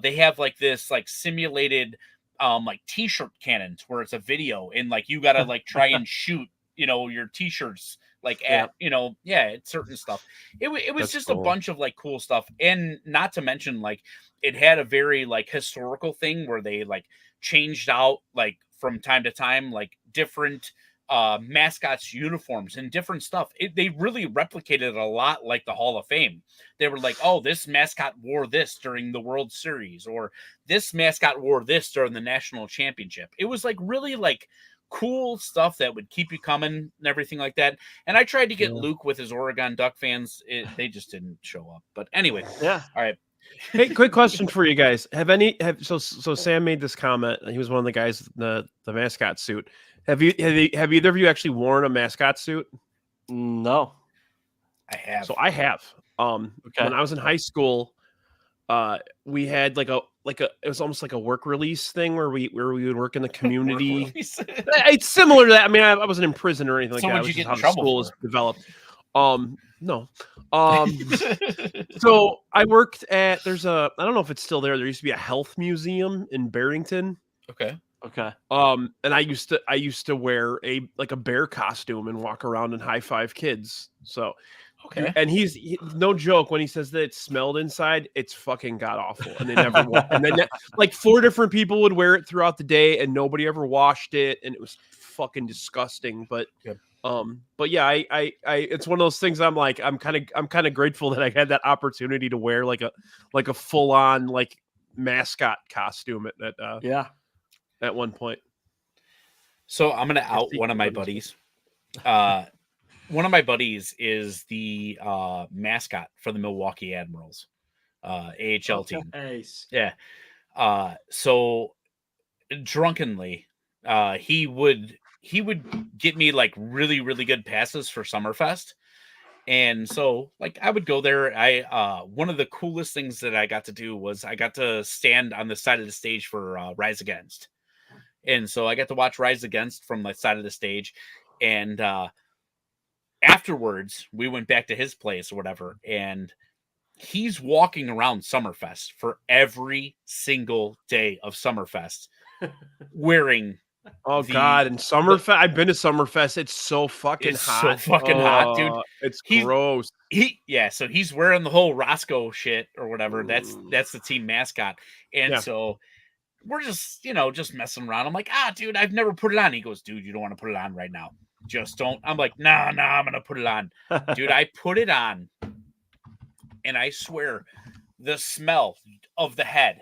They have like this like simulated like t-shirt cannons where it's a video, and like you gotta like try and shoot, you know, your t-shirts like at it's certain stuff. It was That's just cool. a bunch of like cool stuff, and not to mention like it had a very like historical thing where they like changed out like from time to time like different mascots uniforms and different stuff. They really replicated it a lot like the Hall of Fame. They were like, oh, this mascot wore this during the World Series, or this mascot wore this during the national championship. It was like really like cool stuff that would keep you coming and everything like that. And I tried to get Luke with his Oregon Duck fans. They just didn't show up. But anyway, all right. Hey, quick question for you guys. So Sam made this comment. He was one of the guys in the mascot suit. Have either of you actually worn a mascot suit? No. I have. So I have. When I was in high school, we had like it was almost like a work release thing where we would work in the community. It's similar to that. I mean, I wasn't in prison or anything like that. Would you get in how trouble school is for? developed. No. So I worked at, I don't know if it's still there. There used to be a health museum in Barrington. Okay. And I used to wear a bear costume and walk around and high five kids. So, and he's no joke when he says that it smelled inside. It's fucking god awful, and they never. And then like 4 different people would wear it throughout the day, and nobody ever washed it, and it was fucking disgusting. But yeah, I it's one of those things. I'm kind of grateful that I had that opportunity to wear like a full on like mascot costume at one point. So I'm going to out one of my buddies. One of my buddies is the mascot for the Milwaukee Admirals AHL team. Nice. Yeah. So drunkenly, he would get me like really, really good passes for Summerfest. And so like I would go there. One of the coolest things that I got to do was I got to stand on the side of the stage for Rise Against. And so I got to watch Rise Against from the side of the stage. And afterwards, we went back to his place or whatever. And he's walking around Summerfest for every single day of Summerfest wearing. God! And Summerfest, I've been to Summerfest. It's so fucking It's hot. so fucking hot, dude. It's He's- gross. So he's wearing the whole Roscoe shit or whatever. That's the team mascot. And so we're just, just messing around. I'm like, dude, I've never put it on. He goes, dude, you don't want to put it on right now. Just don't. I'm like, nah, I'm going to put it on. Dude, I put it on. And I swear the smell of the head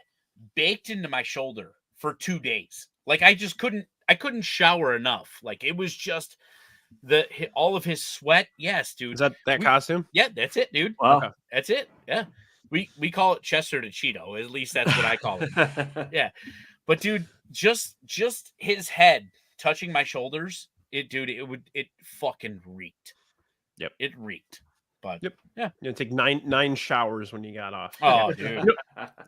baked into my shoulder for 2 days. Like I couldn't shower enough. Like it was just all of his sweat. Yes, dude. Is that costume? Yeah, that's it, dude. Wow. Okay. That's it. Yeah. We call it Chester to Cheeto. At least that's what I call it. Yeah. But dude, just his head touching my shoulders, it fucking reeked. Yep. It reeked. But Yep. yeah. You take nine showers when you got off. Oh, dude. You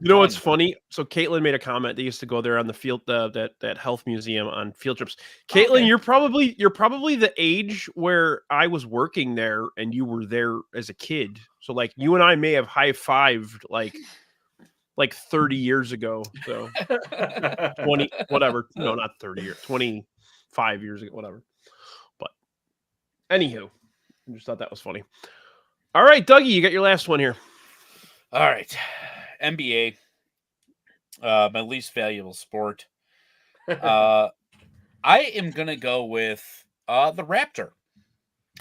know what's funny? So Caitlin made a comment. They used to go there on the field, that health museum on field trips. Caitlin, Okay. you're probably the age where I was working there and you were there as a kid. So like you and I may have high-fived like 30 years ago. So 20, whatever. No, not 30 years, 25 years ago, whatever. But anywho, I just thought that was funny. All right, Dougie, you got your last one here. All right. NBA. My least valuable sport. I am gonna go with the Raptor.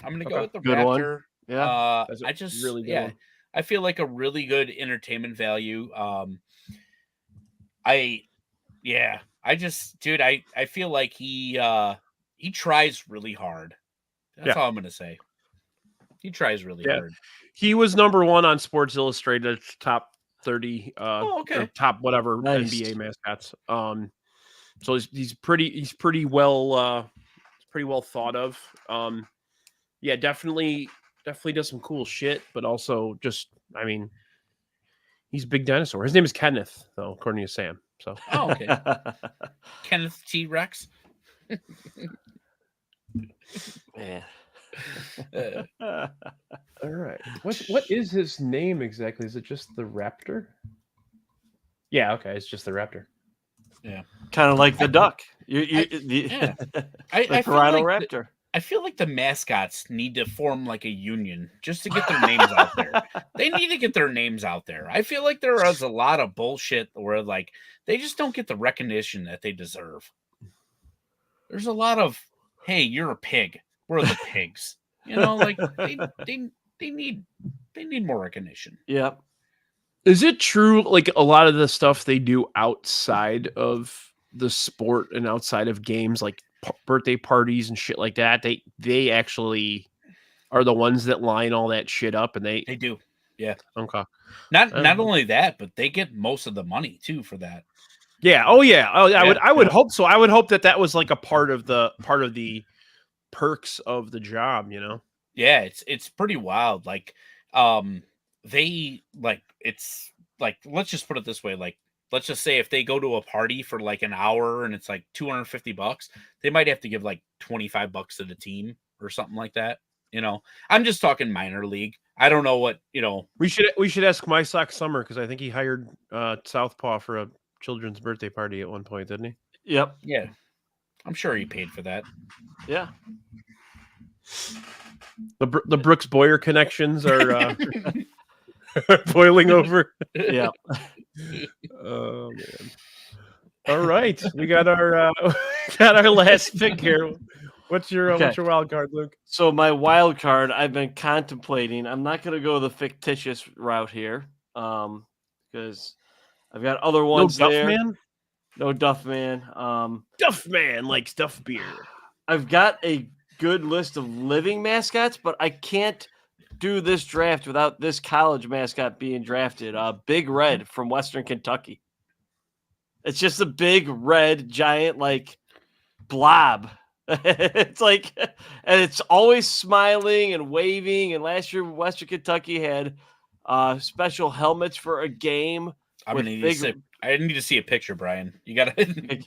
I'm gonna go with the Good one. Raptor. Yeah. That's a I just really good one. I feel like a really good entertainment value. I feel like he tries really hard. That's all I'm gonna say. He tries really hard. He was number one on Sports Illustrated top 30 okay. or top whatever Nice. NBA mascots. So he's pretty well thought of. Yeah, definitely does some cool shit, but also just he's a big dinosaur. His name is Kenneth, though, according to Sam. So Oh, okay. Kenneth T. Rex. Man. all right. What is his name exactly? Is it just the Raptor? Yeah, okay, it's just the Raptor. Kind of like the duck. I The feel Toronto like Raptor. I feel like the mascots need to form like a union just to get their names out there. They need to get their names out there. I feel like there is a lot of bullshit where like they just don't get the recognition that they deserve. There's a lot of, hey, you're a pig. We're the pigs. Like they need more recognition. Yep. Is it true, like a lot of the stuff they do outside of the sport and outside of games, like birthday parties and shit like that, they actually are the ones that line all that shit up, and they do. Yeah. Okay. Not only that, but they get most of the money too for that. Yeah. Oh yeah. Oh, I would Yeah. hope so. I would hope that was like a part of the perks of the job. Yeah, it's pretty wild. Like, they it's like, let's just put it this way. Like, let's just say if they go to a party for like an hour and it's like $250, they might have to give like $25 to the team or something like that. I'm just talking minor league. I don't know what, We should ask My Sock Summer, because I think he hired Southpaw for a children's birthday party at one point, didn't he? Yep. Yeah. I'm sure he paid for that. Yeah. The Brooks Boyer connections are boiling over. Yeah. Oh man! All right, we got our last pick here. What's your wild card, Luke? So my wild card, I've been contemplating. I'm not going to go the fictitious route here, because I've got other ones there. Man? No Duff Man. Duff Man likes Duff beer. I've got a good list of living mascots, but I can't do this draft without this college mascot being drafted. Big Red from Western Kentucky. It's just a big red giant like blob. It's like, and it's always smiling and waving. And last year, Western Kentucky had special helmets for a game. I need to see a picture, Brian. You gotta.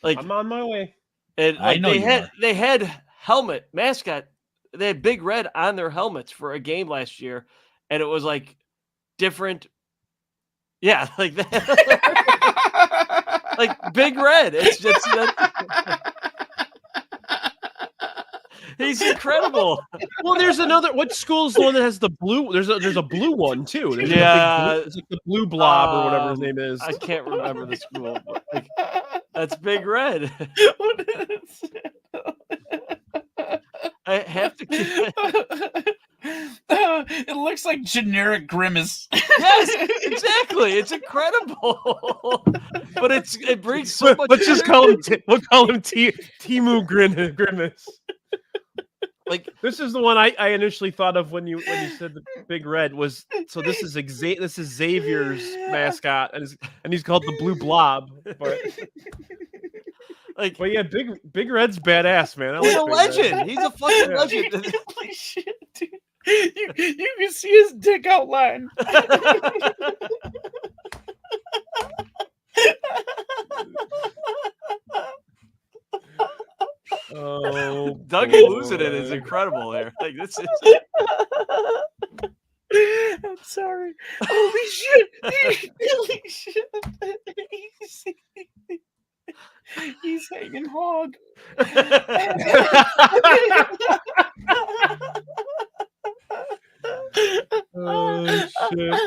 Like I'm on my way. And I know they had helmet mascot. They had Big Red on their helmets for a game last year, and it was like different. Yeah, like that. Like Big Red. It's just he's incredible. Well, there's another. What school is the one that has the blue? There's a blue one too. There's it's like the blue blob or whatever his name is. I can't remember the school. But like, that's Big Red. I have to. It looks like generic Grimace. Yes, exactly. It's incredible, but it brings so much. Let's just call him. We'll call him Timu Grimace. Like this is the one I initially thought of when you said the Big Red was. So this is Xavier's mascot, and he's called the Blue Blob. But yeah, Big Red's badass, man. He's a legend. He's a fucking legend. Holy shit, dude. You can see his dick outline. Oh, Dougie losing it is incredible there. Like this is. I'm sorry. Holy shit! Holy shit! He's hanging hog. Oh shit!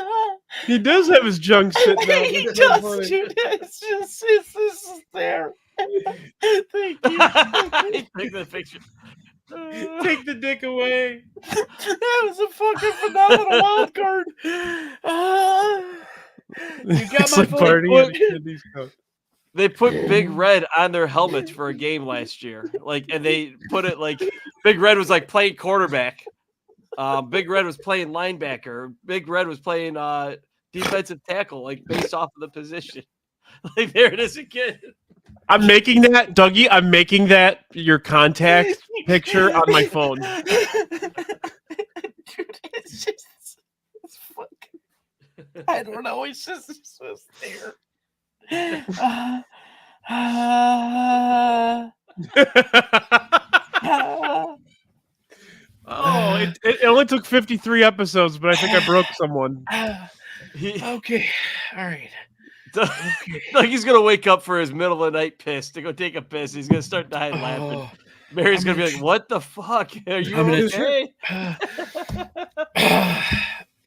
He does have his junk sitting out. He does, dude. It's just there. Thank you. Take the picture. Take the dick away. That was a fucking phenomenal wild card. You got It's my like party vote. in these coats. They put Big Red on their helmets for a game last year. And they put it like Big Red was like playing quarterback. Big Red was playing linebacker. Big Red was playing defensive tackle, like based off of the position. Like there it is again. I'm making that, Dougie. I'm making that your contact picture on my phone. Dude, it's fucking. I don't know. It's just there. It only took 53 episodes, but I think I broke someone. Okay. All right. Dougie's gonna wake up for his middle of the night piss to go take a piss. He's gonna start dying laughing. Mary's gonna be like, "What the fuck? Are you okay?" I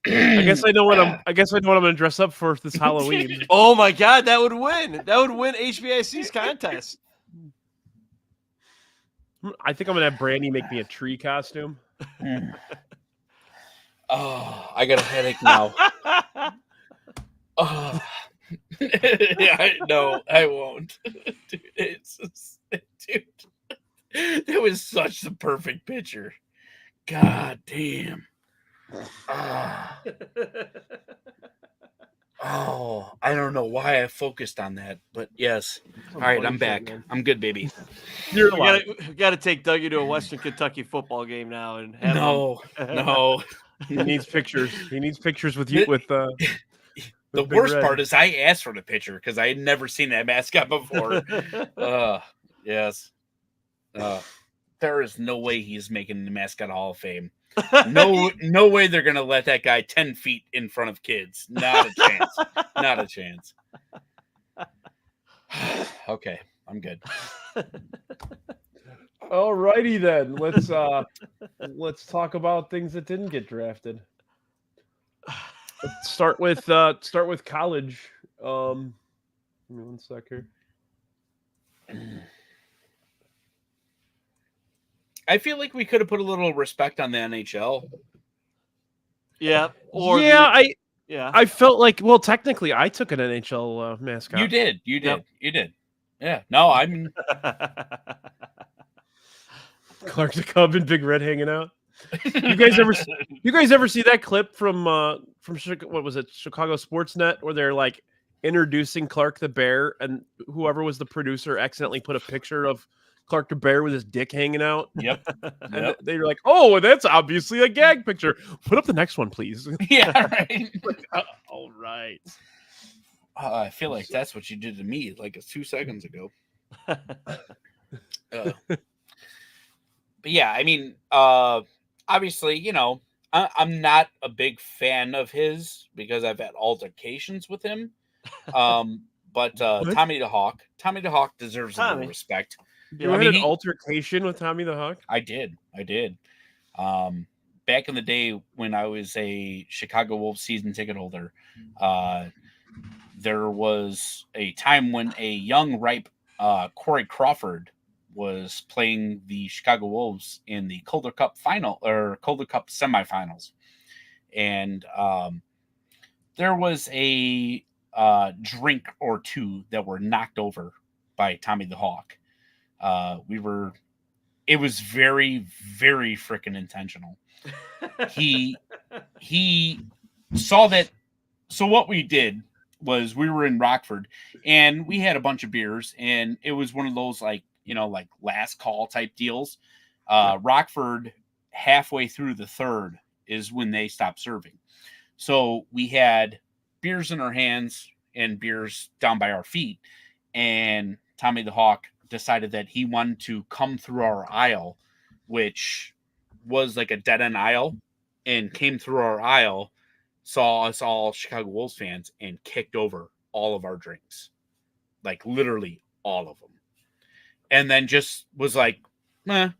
guess I know what I'm gonna dress up for this Halloween. Oh my god, that would win. That would win HBIC's contest. I think I'm gonna have Brandy make me a tree costume. Oh, I got a headache now. Oh. No, I won't. Dude, it was such the perfect picture. God damn. Oh, I don't know why I focused on that, but yes. All right, I'm back. I'm good, baby. We gotta take Dougie to a Western Kentucky football game now and have No. He needs pictures. He needs pictures with you with the worst part is I asked for the picture because I had never seen that mascot before. Yes. There is no way he's making the Mascot Hall of Fame. No way they're gonna let that guy 10 feet in front of kids. Not a chance. Not a chance. Okay, I'm good. All righty then. Let's talk about things that didn't get drafted. Let's start with college. Give me 1 sec here. I feel like we could have put a little respect on the NHL. Yeah. I felt like, well, technically I took an NHL mascot. You did. Yep. You did. Yeah. No, I mean Clark the Cub and Big Red hanging out. You guys ever see that clip from what was it, Chicago Sportsnet, where they're like introducing Clark the Bear, and whoever was the producer accidentally put a picture of Clark the Bear with his dick hanging out? Yep. And they were like, "Oh, that's obviously a gag picture. Put up the next one, please." Yeah, right. All right. I feel like that's what you did to me like 2 seconds ago. But yeah, I mean, obviously, you know, I'm not a big fan of his because I've had altercations with him. But Tommy the Hawk deserves a little respect. You had an altercation with Tommy the Hawk? I did. Back in the day when I was a Chicago Wolves season ticket holder, there was a time when a young, ripe Corey Crawford was playing the Chicago Wolves in the Calder Cup final or Calder Cup semifinals. And there was a drink or two that were knocked over by Tommy the Hawk. It was very, very freaking intentional. He saw that. So what we did was we were in Rockford and we had a bunch of beers, and it was one of those like last call type deals. Rockford, halfway through the third is when they stopped serving. So we had beers in our hands and beers down by our feet, and Tommy the Hawk decided that he wanted to come through our aisle, which was like a dead end aisle, and came through our aisle, saw us all Chicago Wolves fans, and kicked over all of our drinks, like literally all of them. And then just was like, meh,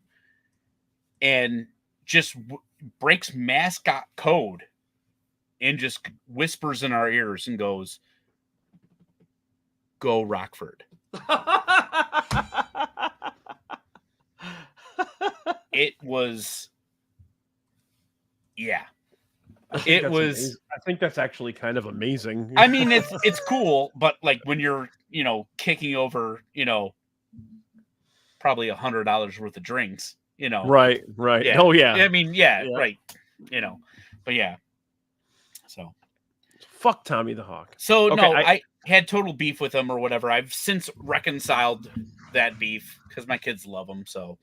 and just breaks mascot code and just whispers in our ears and goes, "Go Rockford." It was, yeah. It was. Amazing. I think that's actually kind of amazing. I mean, it's cool, but like when you're, kicking over, probably $100 worth of drinks, Right. Yeah. Oh yeah. I mean, yeah. Right. But yeah. So. Fuck Tommy the Hawk. So okay, no, I had total beef with him or whatever. I've since reconciled that beef because my kids love him. So.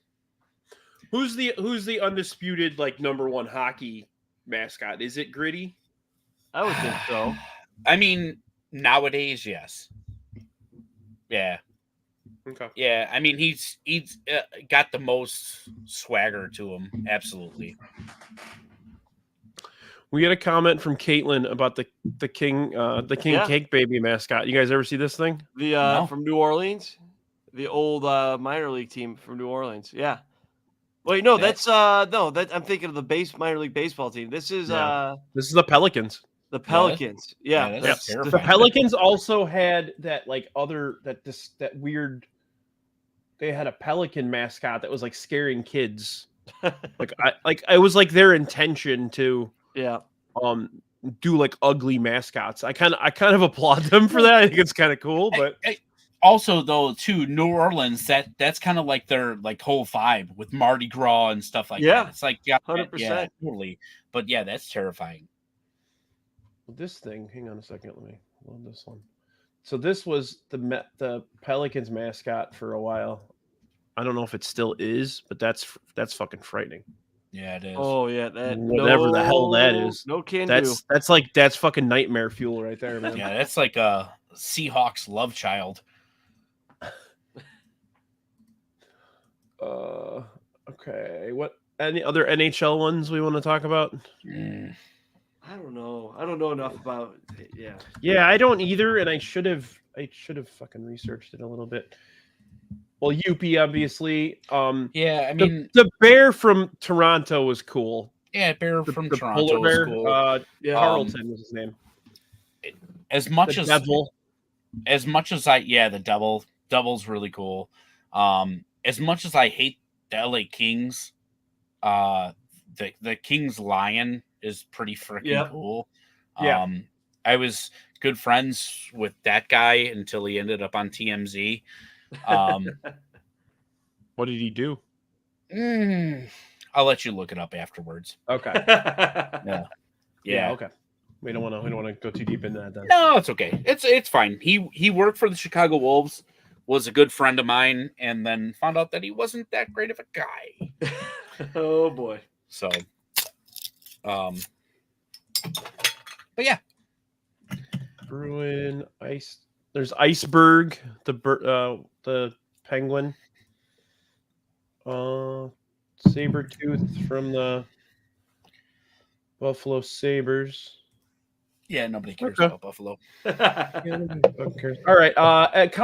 Who's the undisputed like number one hockey mascot? Is it Gritty? I would think so. I mean, nowadays, yes. Yeah. Okay. Yeah, I mean, he's got the most swagger to him. Absolutely. We had a comment from Caitlin about the King Cake Baby mascot. You guys ever see this thing? The from New Orleans, the old minor league team from New Orleans. Yeah. Wait, no, I'm thinking of the minor league baseball team. This is the Pelicans. The Pelicans. Yeah. That's the Pelicans also had that that weird. They had a pelican mascot that was like scaring kids. It was like their intention to do like ugly mascots. I kind of applaud them for that. I think it's kind of cool, but. Also, though, too, New Orleans, that's kind of like their like whole vibe with Mardi Gras and stuff like that. It's like 100%, yeah, totally. But yeah, that's terrifying. This thing, hang on a second, let me load this one. So this was the Pelicans mascot for a while. I don't know if it still is, but that's fucking frightening. Yeah, it is. Oh yeah, whatever the hell that is. No can do. That's fucking nightmare fuel right there, man. Yeah, that's like a Seahawks love child. Okay. What any other NHL ones we want to talk about? I don't know. I don't know enough about it. Yeah. Yeah, I don't either, and I should have fucking researched it a little bit. Well, UP obviously. Yeah, I mean the bear from Toronto was cool. Yeah, bear from Toronto was cool. Carlton was his name. As much the as devil. As much as the devil's really cool. As much as I hate the LA Kings, the Kings lion is pretty freaking cool. Yeah. I was good friends with that guy until he ended up on TMZ. What did he do? I'll let you look it up afterwards. Okay. Yeah. Okay. We don't want to go too deep into that then. No, it's okay. It's fine. He worked for the Chicago Wolves, was a good friend of mine, and then found out that he wasn't that great of a guy. Oh boy. So, but yeah. Bruin Ice. There's Iceberg, the penguin. Sabretooth from the Buffalo Sabres. Yeah, nobody cares Okay. about Buffalo. Yeah, nobody fucking cares. All right.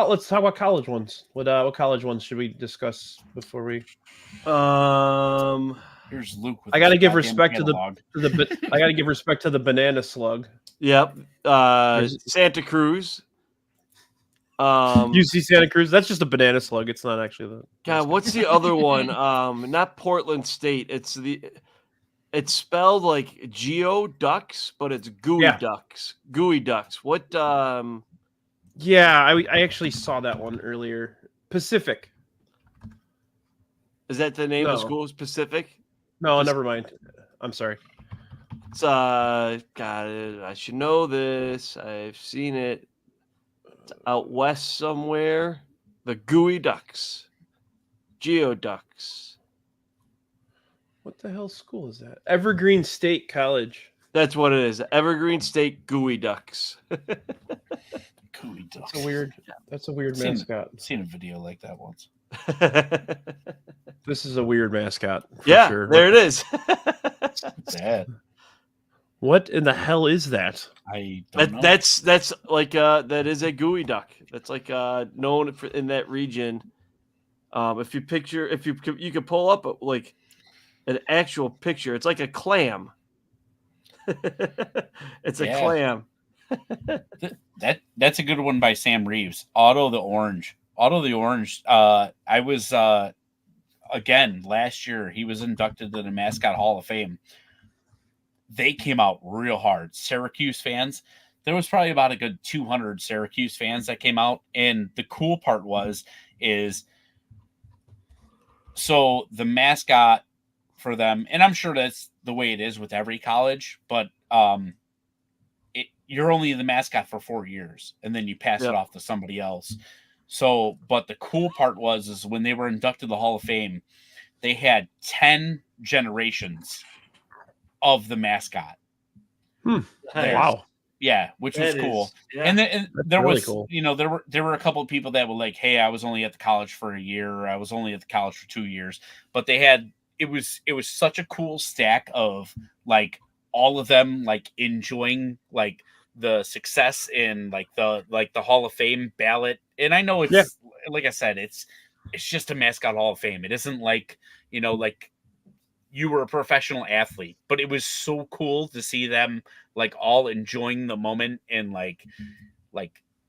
Let's talk about college ones. What college ones should we discuss before we? Here's Luke. With I got to his give goddamn respect catalog. I got to give respect to the banana slug. Yep. Santa Cruz. UC Santa Cruz. That's just a banana slug. It's not actually the. God, what's the other one? Not Portland State. It's spelled like Geoducks, but it's Gooey Ducks. Gooey Ducks. What? Yeah, I actually saw that one earlier. Pacific. Is that the name of the No. school? Is Pacific? No, never mind. I'm sorry. It's God, I should know this. I've seen it. It's out west somewhere. The Gooey Ducks. Geoducks. What the hell school is that? Evergreen State College. That's what it is. Evergreen State Gooey Ducks. Gooey Ducks. That's a weird mascot. Seen a video like that once. This is a weird mascot. Yeah, sure. there it is. Bad. What in the hell is that? I don't know. That's like that is a gooey duck. That's like known in that region. If you can pull up like an actual picture, it's like a clam. It's a clam. That's a good one by Sam Reeves. Otto the Orange. I was again last year. He was inducted to the Mascot Hall of Fame. They came out real hard. Syracuse fans. There was probably about a good 200 Syracuse fans that came out. And the cool part so the mascot for them, and I'm sure that's the way it is with every college, but you're only the mascot for 4 years, and then you pass it off to somebody else. So, but the cool part is when they were inducted to the Hall of Fame, they had 10 generations of the mascot. Wow. Yeah, which was cool. And there really was, cool. There were a couple of people that were like, "Hey, I was only at the college for a year, or I was only at the college for 2 years," but they had it was such a cool stack of like all of them like enjoying like the success in like the Hall of Fame ballot. And I know it's like I said, it's just a Mascot Hall of Fame. It isn't like like you were a professional athlete, but it was so cool to see them like all enjoying the moment and like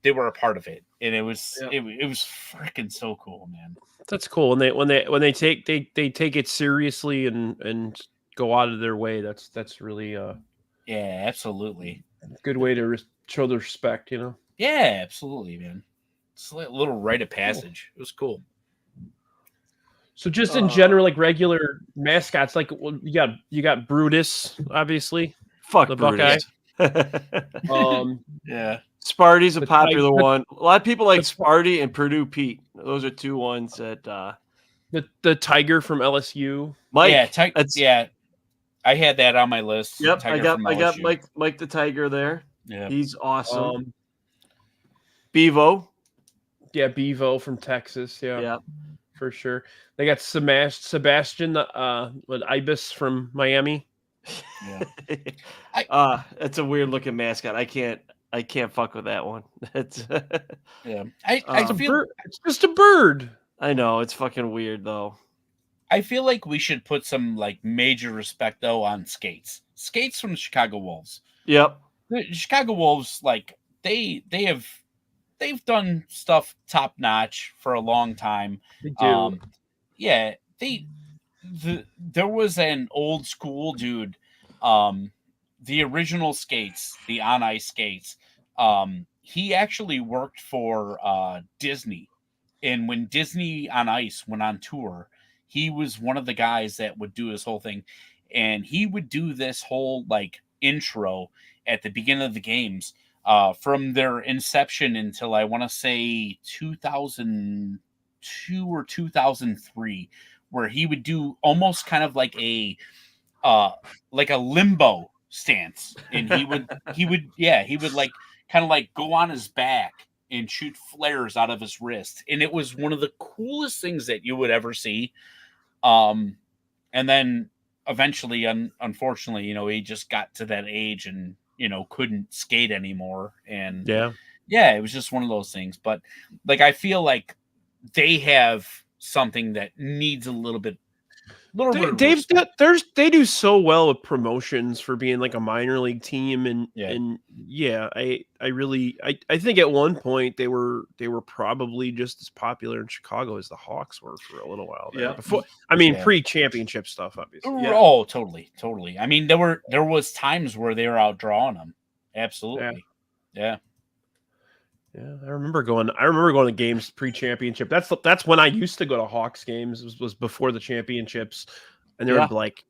they were a part of it. And it was freaking so cool, man. That's cool. When they take it seriously and go out of their way. That's really yeah, absolutely. Good way to show the respect, Yeah, absolutely, man. It's like a little rite of passage. It was cool. So just in general, like regular mascots, like you got Brutus, obviously. Fuck the Brutus. Buckeye. Yeah. Sparty's a popular one. A lot of people like Sparty and Purdue Pete. Those are two ones that the Tiger from LSU. Mike. Yeah, I had that on my list. Yep, I got Mike the Tiger there. Yeah, he's awesome. Bevo. Yeah, Bevo from Texas. Yeah. For sure. They got Sebastian Ibis from Miami. Yeah. That's a weird looking mascot. I can't fuck with that one. It's I feel it's just a bird. I know, it's fucking weird though. I feel like we should put some like major respect though on Skates. Skates from the Chicago Wolves. Yep. The Chicago Wolves, like they've done stuff top notch for a long time. They do. There was an old school dude, the original Skates, the on ice Skates. He actually worked for Disney, and when Disney on Ice went on tour, he was one of the guys that would do his whole thing, and he would do this whole like intro at the beginning of the games. From their inception until I want to say 2002 or 2003, where he would do almost kind of like a limbo stance, and he would like kind of like go on his back and shoot flares out of his wrist. And it was one of the coolest things that you would ever see. And then eventually, unfortunately, he just got to that age and, couldn't skate anymore. And it was just one of those things. But like, I feel like they have something that needs a little bit. They do so well with promotions for being like a minor league team, and I think at one point they were probably just as popular in Chicago as the Hawks were for a little while there. Pre-championship stuff, obviously. Oh, totally. I mean, there was times where they were outdrawing them. Absolutely. Yeah. Yeah, I remember going to games pre-championship. That's when I used to go to Hawks games. Was before the championships, and there'd be like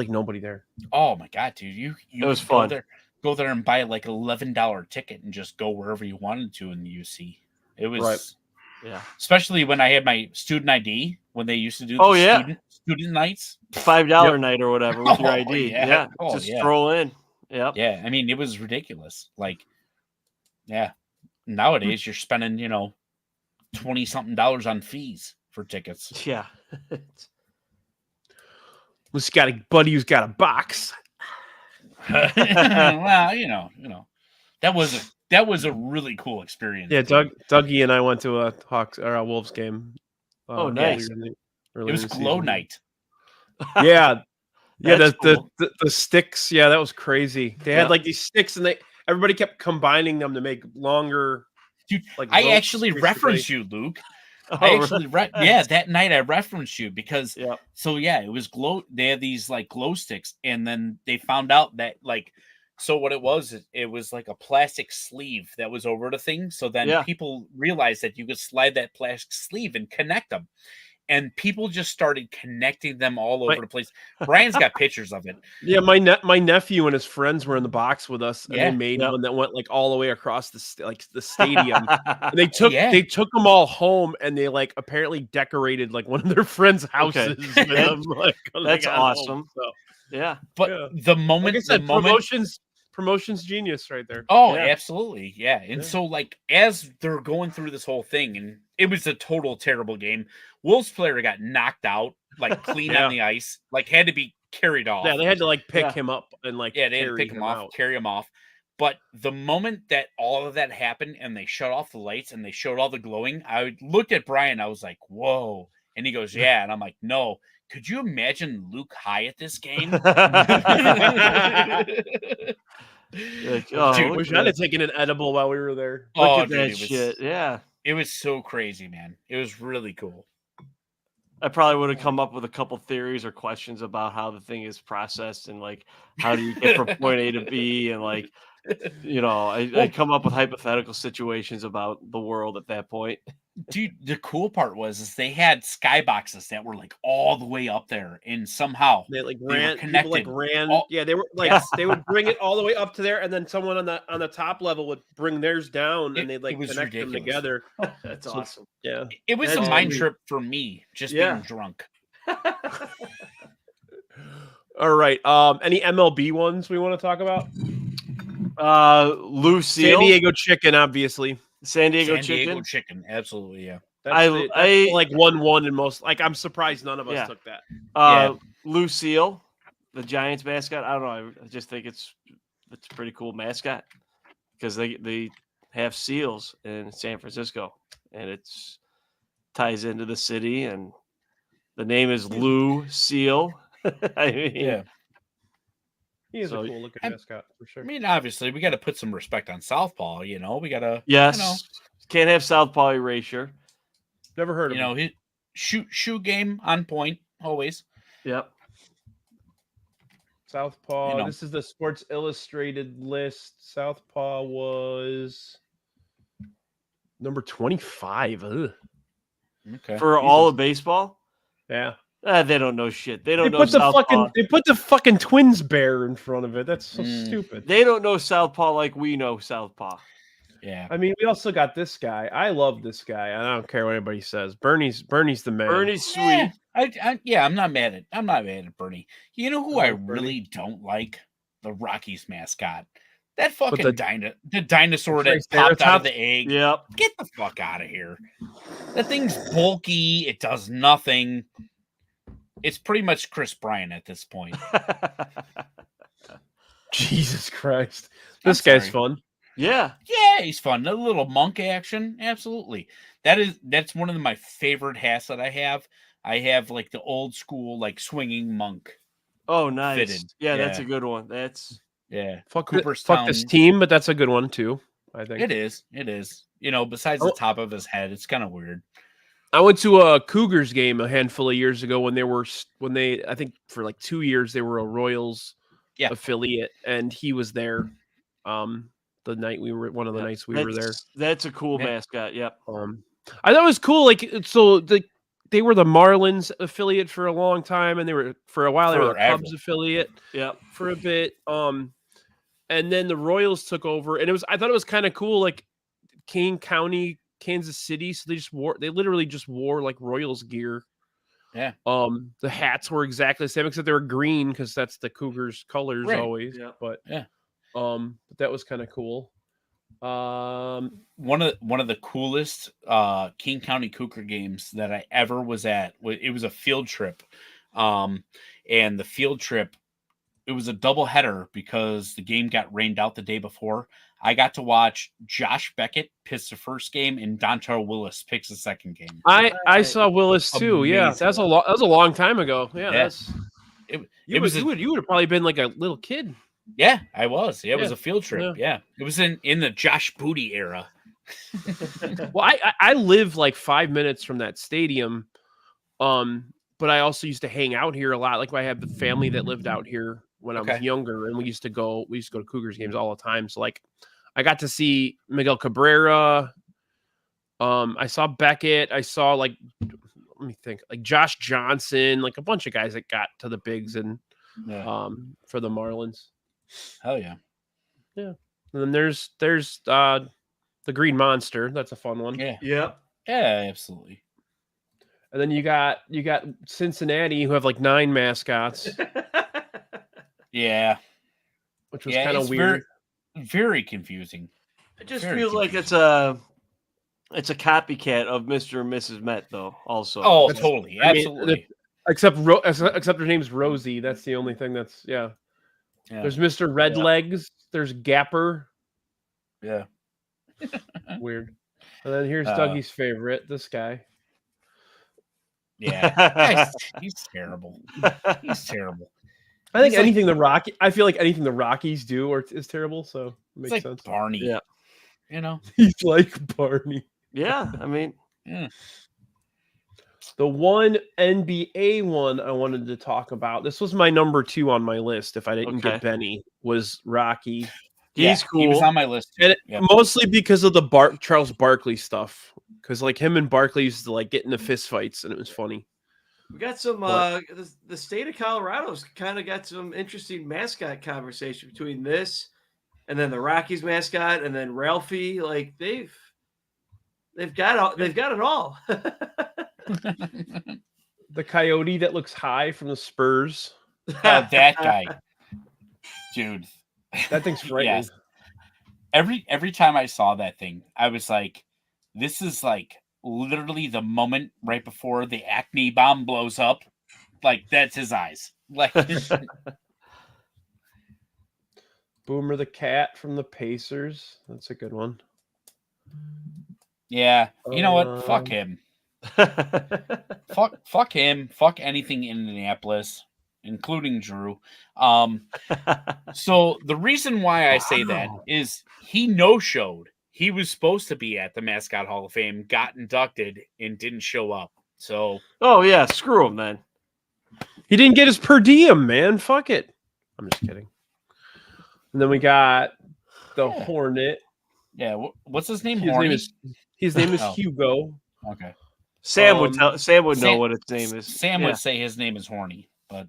nobody there. Oh my god, dude! You it was fun. Go there and buy like $11 ticket and just go wherever you wanted to in the UC. It was especially when I had my student ID when they used to do student nights, $5 night or whatever with your ID. Stroll in. Yeah, yeah. I mean, it was ridiculous. Like, nowadays you're spending, $20-something on fees for tickets. Yeah. Who's got a buddy who's got a box? Well, that was a really cool experience. Yeah, Dougie and I went to a Hawks or a Wolves game. Nice. It was glow night. Yeah. Yeah, cool. the sticks. Yeah, that was crazy. They had like these sticks, and everybody kept combining them to make longer. Dude, like I actually referenced you, Luke. That night I referenced you because it was glow. They had these like glow sticks, and then they found out that what it was like a plastic sleeve that was over the thing. So then people realized that you could slide that plastic sleeve and connect them. And people just started connecting them all over the place. Brian's got pictures of it. Yeah, my nephew and his friends were in the box with us, and they made one that went like all the way across the stadium. And they took them all home, and they apparently decorated like one of their friends' houses. Okay. With them, that's awesome. The moment, like I said, promotions genius right there. Oh, absolutely. Yeah. And so as they're going through this whole thing, and it was a total terrible game. Wolves player got knocked out, clean on the ice, had to be carried off. Yeah, they had to pick him up and they had to pick him off, carry him off. But the moment that all of that happened and they shut off the lights and they showed all the glowing, I looked at Brian, I was like, whoa. And he goes, yeah. And I'm like, no. Could you imagine Luke high at this game? Dude, wish I'd have taken an edible while we were there. Look at that shit. Yeah. It was so crazy, man. It was really cool. I probably would have come up with a couple theories or questions about how the thing is processed and how do you get from point A to B and I come up with hypothetical situations about the world at that point. Dude, the cool part was they had skyboxes that were all the way up there, and somehow they were connected. They were they would bring it all the way up to there, and then someone on the top level would bring theirs down, and they'd connect them together. That's awesome. Yeah, it was a mind trip for me, just being drunk. All right. Any MLB ones we want to talk about? Lucille, San Diego Chicken, obviously. San Diego Chicken, absolutely, yeah. I 1-1 in most. I'm surprised none of us took that. Lucille, the Giants mascot. I don't know. I just think it's a pretty cool mascot because they have seals in San Francisco, and it's ties into the city, and the name is Lou Seal. He is a cool looking mascot for sure. I mean, obviously, we got to put some respect on Southpaw. We got to. Yes, can't have Southpaw erasure. Never heard of him. His shoe game on point always. Yep. Southpaw. This is the Sports Illustrated list. Southpaw was number 25. Ugh. Okay. For all of baseball. Yeah. They don't know shit. They don't know Southpaw. They put the fucking Twins bear in front of it. That's so stupid. They don't know Southpaw like we know Southpaw. Yeah. I mean, we also got this guy. I love this guy. I don't care what anybody says. Bernie's the man. Bernie's sweet. I'm not mad at Bernie. You know who I really don't like? The Rockies mascot. That fucking the dinosaur that popped out of the egg. Yep. Get the fuck out of here. That thing's bulky. It does nothing. It's pretty much Chris Bryant at this point. Jesus Christ. This guy's fun. Yeah. Yeah, he's fun. A little monk action. Absolutely. That's one of my favorite hats that I have. I have like the old school, like swinging monk. Oh, nice. Fitted. Yeah, that's a good one. That's fuck this team, but that's a good one too. I think it is. It is. You know, besides the top of his head, it's kind of weird. I went to a Cougars game a handful of years ago when they I think for like 2 years they were a Royals affiliate, and he was there. The night we were one of the nights we were there. That's a cool mascot. Yep. I thought it was cool. Like they were the Marlins affiliate for a long time, and they were for a while they were the Cubs affiliate. For a bit. And then the Royals took over, and I thought it was kind of cool. Like Kane County, Kansas City, so they literally just wore like Royals gear. Yeah. The hats were exactly the same, except they were green because that's the Cougars colors always. Yeah. But that was kind of cool. One of the coolest King County Cougar games that I ever was at. It was a field trip, and the field trip, it was a double header because the game got rained out the day before. I got to watch Josh Beckett pitch the first game and Dontrell Willis pitch the second game. I saw Willis too. Amazing. Yeah, that was a long time ago. Yeah. You would have probably been like a little kid. Yeah, I was. Yeah, it was a field trip. Yeah. It was in the Josh Booty era. Well, I live like 5 minutes from that stadium. But I also used to hang out here a lot. Like I have the family that lived out here when I was younger, and we used to go to Cougars games all the time. So like I got to see Miguel Cabrera. I saw Beckett. I saw like, let me think, like Josh Johnson, like a bunch of guys that got to the bigs and for the Marlins. Hell yeah. Yeah. And then there's the Green Monster. That's a fun one. Yeah. Yep. Yeah, absolutely. And then you got Cincinnati, who have like 9 mascots. Yeah. Which was kind of weird. Very confusing. It just feels like it's a copycat of Mr. and Mrs. Met, though. Also. Oh, totally. Absolutely. Except their name's Rosie. That's the only thing that's yeah. There's Mr. Redlegs. There's Gapper. Yeah. Weird. And then here's Dougie's favorite, this guy. Yeah. He's terrible. He's terrible. I think anything the Rockies do is terrible, so it makes like sense. Barney. Yeah. You know? He's like Barney. Yeah, I mean, The one NBA one I wanted to talk about, this was my number 2 on my list if I didn't get Benny, was Rocky. He's cool. He was on my list. And mostly because of the Charles Barkley stuff. Because like him and Barkley used to like get into fist fights, and it was funny. We got some the state of Colorado's kind of got some interesting mascot conversation between this and then the Rockies mascot and then Ralphie. Like they've got it all. The coyote that looks high from the Spurs. That guy. Dude. That thing's frightening. Yes. Every time I saw that thing, I was like, this is like literally the moment right before the acne bomb blows up. Like that's his eyes. Like Boomer the cat from the Pacers. That's a good one. Yeah. You know what? Fuck him. Fuck him. Fuck anything in Indianapolis, including Drew. So the reason why I say that is he no-showed. He was supposed to be at the Mascot Hall of Fame, got inducted, and didn't show up. So screw him then. He didn't get his per diem, man. Fuck it. I'm just kidding. And then we got the Hornet. Yeah, what's his name? His name is Hugo. Okay. Sam would know what his name is. Sam would say his name is Horny, but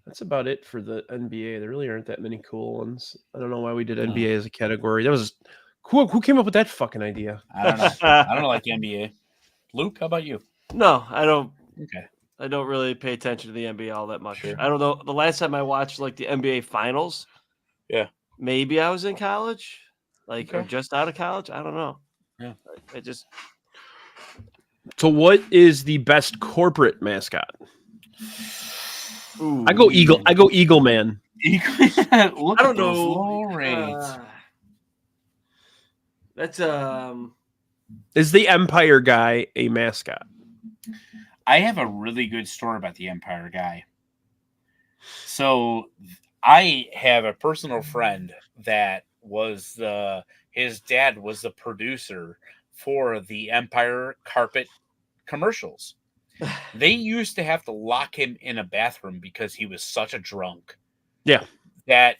that's about it for the NBA. There really aren't that many cool ones. I don't know why we did NBA as a category. That was who came up with that fucking idea? I don't know. I don't like the NBA. Luke, how about you? No, I don't. Okay. I don't really pay attention to the NBA all that much. Sure. I don't know. The last time I watched like the NBA finals, Yeah. Maybe I was in college, or Okay. just out of college. I don't know. Yeah. I just So, what is the best corporate mascot? ooh. I go Eagle. I go Eagle Man. Look I at don't those know. low rates. That's Is the Empire guy a mascot? I have a really good story about the Empire guy. So I have a personal friend that was his dad was the producer for the Empire carpet commercials. They used to have to lock him in a bathroom because he was such a drunk. Yeah. That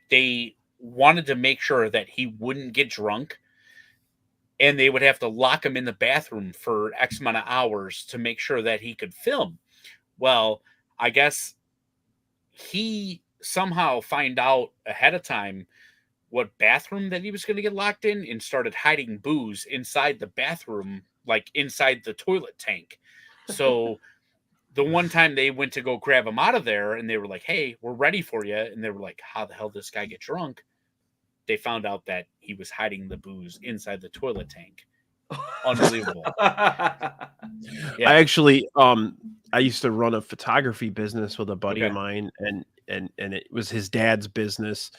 they wanted to make sure that he wouldn't get drunk. And they would have to lock him in the bathroom for X amount of hours to make sure that he could film. Well, I guess he somehow find out ahead of time what bathroom that he was going to get locked in and started hiding booze inside the bathroom, like inside the toilet tank. So the one time they went to go grab him out of there and they were like, "Hey, we're ready for you." And they were like, "How the hell did this guy get drunk?" They found out that he was hiding the booze inside the toilet tank. Unbelievable. I actually, I used to run a photography business with a buddy of mine, and it was his dad's business,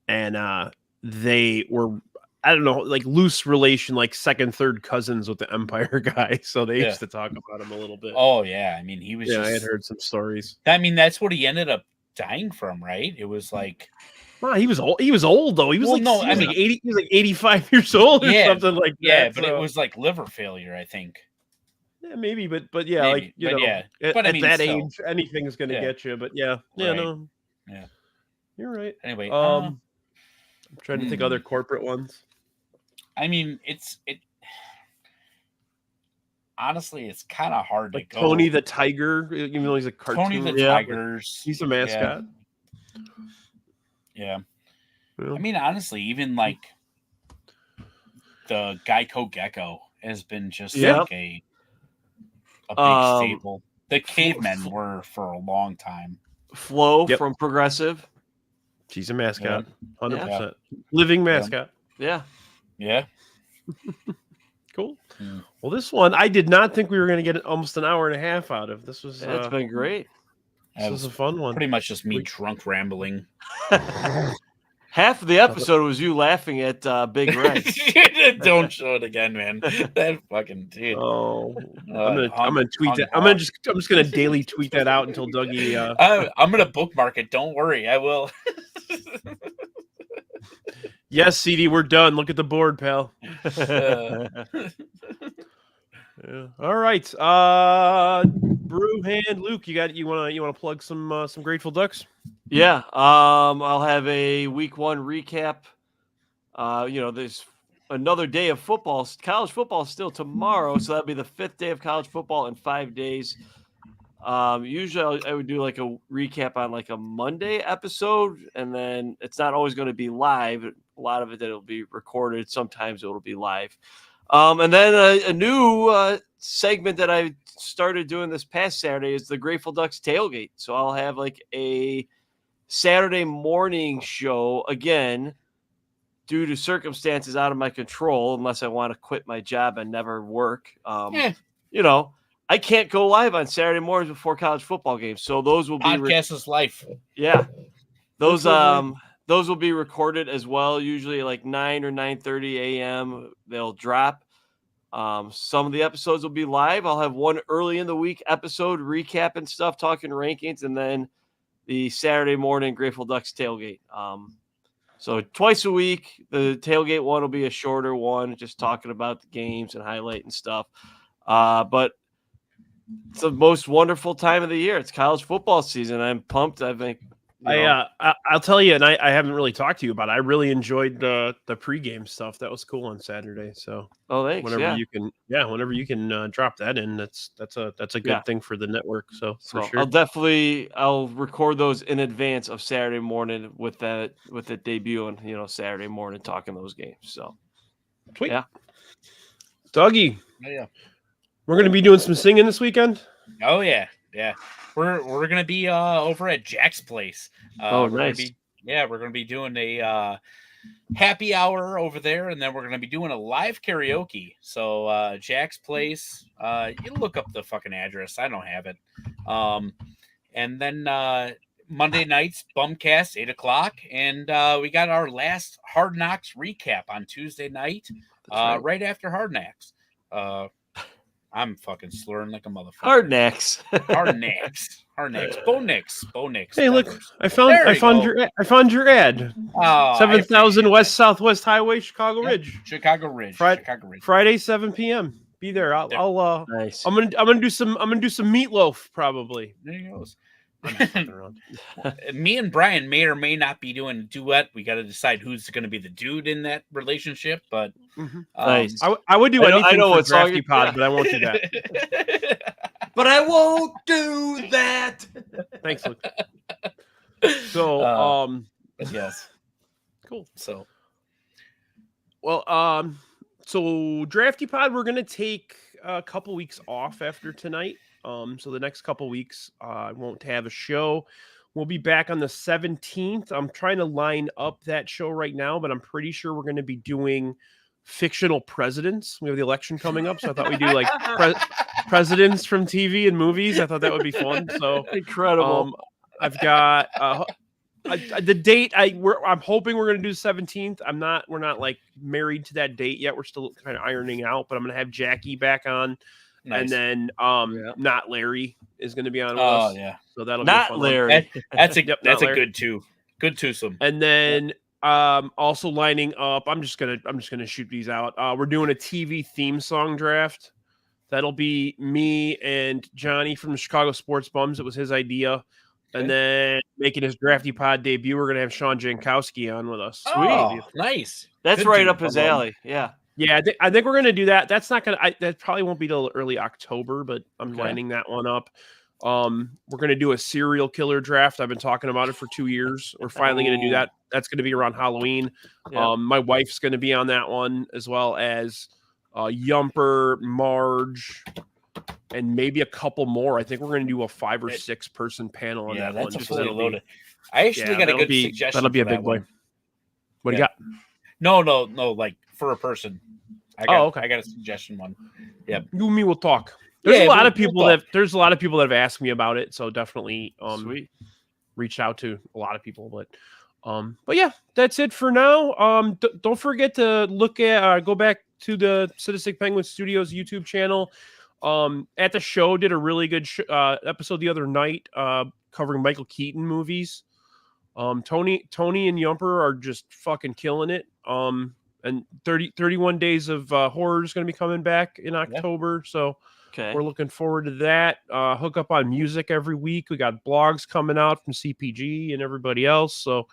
and they were, I don't know, like loose relation, like second, third cousins with the Empire guy. So they used to talk about him a little bit. Oh yeah, I mean he was. I had heard some stories. I mean that's what he ended up dying from, right? It was like. Well, he was old. He was old though. He was like 80. He was like 85 years old or something like that. Yeah, but it was like liver failure, I think. Yeah, maybe, but yeah, maybe, like you know, but at that age, anything's gonna get you. But yeah, right. no, yeah, you're right. Anyway, I'm trying to think other corporate ones. I mean, honestly, it's kind of hard like to go. Tony the Tiger, even though he's a cartoon. Tony the Tigers. He's a mascot. Yeah. I mean, honestly, even like the Geico Gecko has been just like a big staple. The cavemen were for a long time. Flo from Progressive. She's a mascot. 100%. Living mascot. Yeah. Yeah. Cool. Well, this one, I did not think we were going to get almost an hour and a half out of. This was it's been great. This was a fun one. Pretty much just me drunk rambling. Half of the episode was you laughing at Big Red. Don't show it again, man. That fucking dude. Oh, I'm gonna tweet that. I'm just gonna daily tweet that out until Dougie. I'm gonna bookmark it. Don't worry, I will. Yes, CD, we're done. Look at the board, pal. Yeah. All right. Brewhand Luke, you wanna plug some Grateful Ducks? Yeah. I'll have a week 1 recap. There's another day of football. College football is still tomorrow, so that'll be the 5th day of college football in 5 days. Usually I would do like a recap on like a Monday episode, and then it's not always going to be live. A lot of it it'll be recorded. Sometimes it'll be live. And then a new segment that I started doing this past Saturday is the Grateful Ducks tailgate. So I'll have like a Saturday morning show, again, due to circumstances out of my control, unless I want to quit my job and never work. I can't go live on Saturday mornings before college football games. So those will be podcast is life. Yeah. Those will be recorded as well, usually like 9 or 9:30 a.m. They'll drop. Some of the episodes will be live. I'll have one early in the week episode recap and stuff, talking rankings, and then the Saturday morning Grateful Ducks tailgate. So twice a week. The tailgate one will be a shorter one, just talking about the games and highlighting stuff. But it's the most wonderful time of the year. It's college football season. I'm pumped. I think. I'll tell you, and I haven't really talked to you about it. I really enjoyed the pregame stuff. That was cool on Saturday. So thanks. Whenever you can drop that in, that's a good thing for the network. So for sure. I'll record those in advance of Saturday morning with it debuting, Saturday morning, talking those games. So sweet. Yeah. Dougie. Yeah. We're gonna be doing some singing this weekend. Oh yeah. Yeah. We're gonna be over at Jack's place. Nice. Gonna be Yeah, we're going to be doing a happy hour over there, and then we're going to be doing a live karaoke. So Jack's Place, you look up the fucking address. I don't have it. And then Monday nights, Bumcast, 8 o'clock. And we got our last Hard Knocks recap on Tuesday night, right after Hard Knocks. I'm fucking slurring like a motherfucker. Hard Knocks. Hard Knocks. Bo Nix. Hey, look! I found your ad. 7,000 West Southwest Highway, Chicago Ridge. Chicago Ridge. Friday, 7 p.m. Be there. I'll nice. I'm gonna do some meatloaf probably. There he goes. Me and Brian may or may not be doing a duet. We got to decide who's going to be the dude in that relationship. But nice. I would do anything. I know for Drafty Pod, but I won't do that. But I won't do that. Thanks, Luke. So, yes, cool. So, well, so Drafty Pod, we're gonna take a couple weeks off after tonight. So the next couple weeks, I won't have a show. We'll be back on the 17th. I'm trying to line up that show right now, but I'm pretty sure we're going to be doing fictional presidents. We have the election coming up, so I thought we'd do like presidents from TV and movies. I thought that would be fun. So incredible. I've got the date. I'm hoping we're going to do the 17th. We're not like married to that date yet. We're still kind of ironing out, but I'm going to have Jackie back on. Nice. And then not Larry is going to be on with us. Yeah. So that'll not be fun. Larry. That's a good twosome. And then also lining up, I'm just gonna shoot these out. We're doing a TV theme song draft. That'll be me and Johnny from the Chicago Sports Bums. It was his idea. Okay. And then making his Drafty Pod debut, we're gonna have Sean Jankowski on with us. Sweet. Oh, nice. That's good right up his alley. Yeah. Yeah, I think we're gonna do that. That's not gonna. That probably won't be till early October, but I'm lining that one up. We're gonna do a serial killer draft. I've been talking about it for 2 years. We're finally gonna do that. That's gonna be around Halloween. Yeah. My wife's gonna be on that one, as well as Yumper, Marge, and maybe a couple more. I think we're gonna do a 5 or 6 person panel on that one. That's fully loaded. I actually got a good suggestion. That'll be a big boy. What do you got? No, like for a person. I got a suggestion one. Yeah. You and me will talk. There's a lot of people that have asked me about it, so definitely reached out to a lot of people. But yeah, that's it for now. Don't forget to look at go back to the Sadistic Penguin Studios YouTube channel. At the show, did a really good episode the other night covering Michael Keaton movies. Tony and Yumper are just fucking killing it. And 31 Days of Horror is going to be coming back in October. So we're looking forward to that. Hook up on music every week. We got blogs coming out from CPG and everybody else. So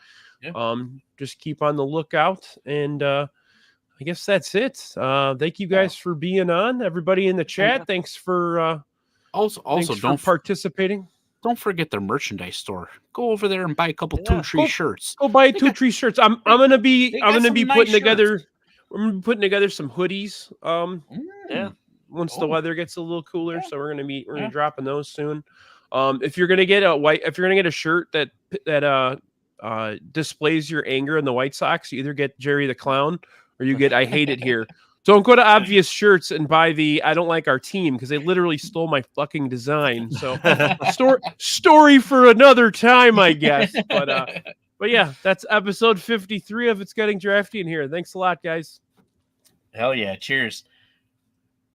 just keep on the lookout. And I guess that's it. Thank you guys for being on. Everybody in the chat, thanks for participating. Don't forget their merchandise store. Go over there and buy a couple Two Tree shirts. Go buy 2 Tree shirts. I'm gonna be putting together. We're gonna be putting together some hoodies. Once the weather gets a little cooler, so we're gonna be dropping those soon. If you're gonna get a shirt that displays your anger in the White Sox, you either get Jerry the Clown or you get I Hate It Here. Don't go to Obvious Shirts and buy the I Don't Like Our Team, because they literally stole my fucking design. So story for another time, I guess. But yeah, that's episode 53 of It's Getting Drafty in here. Thanks a lot, guys. Hell yeah. Cheers.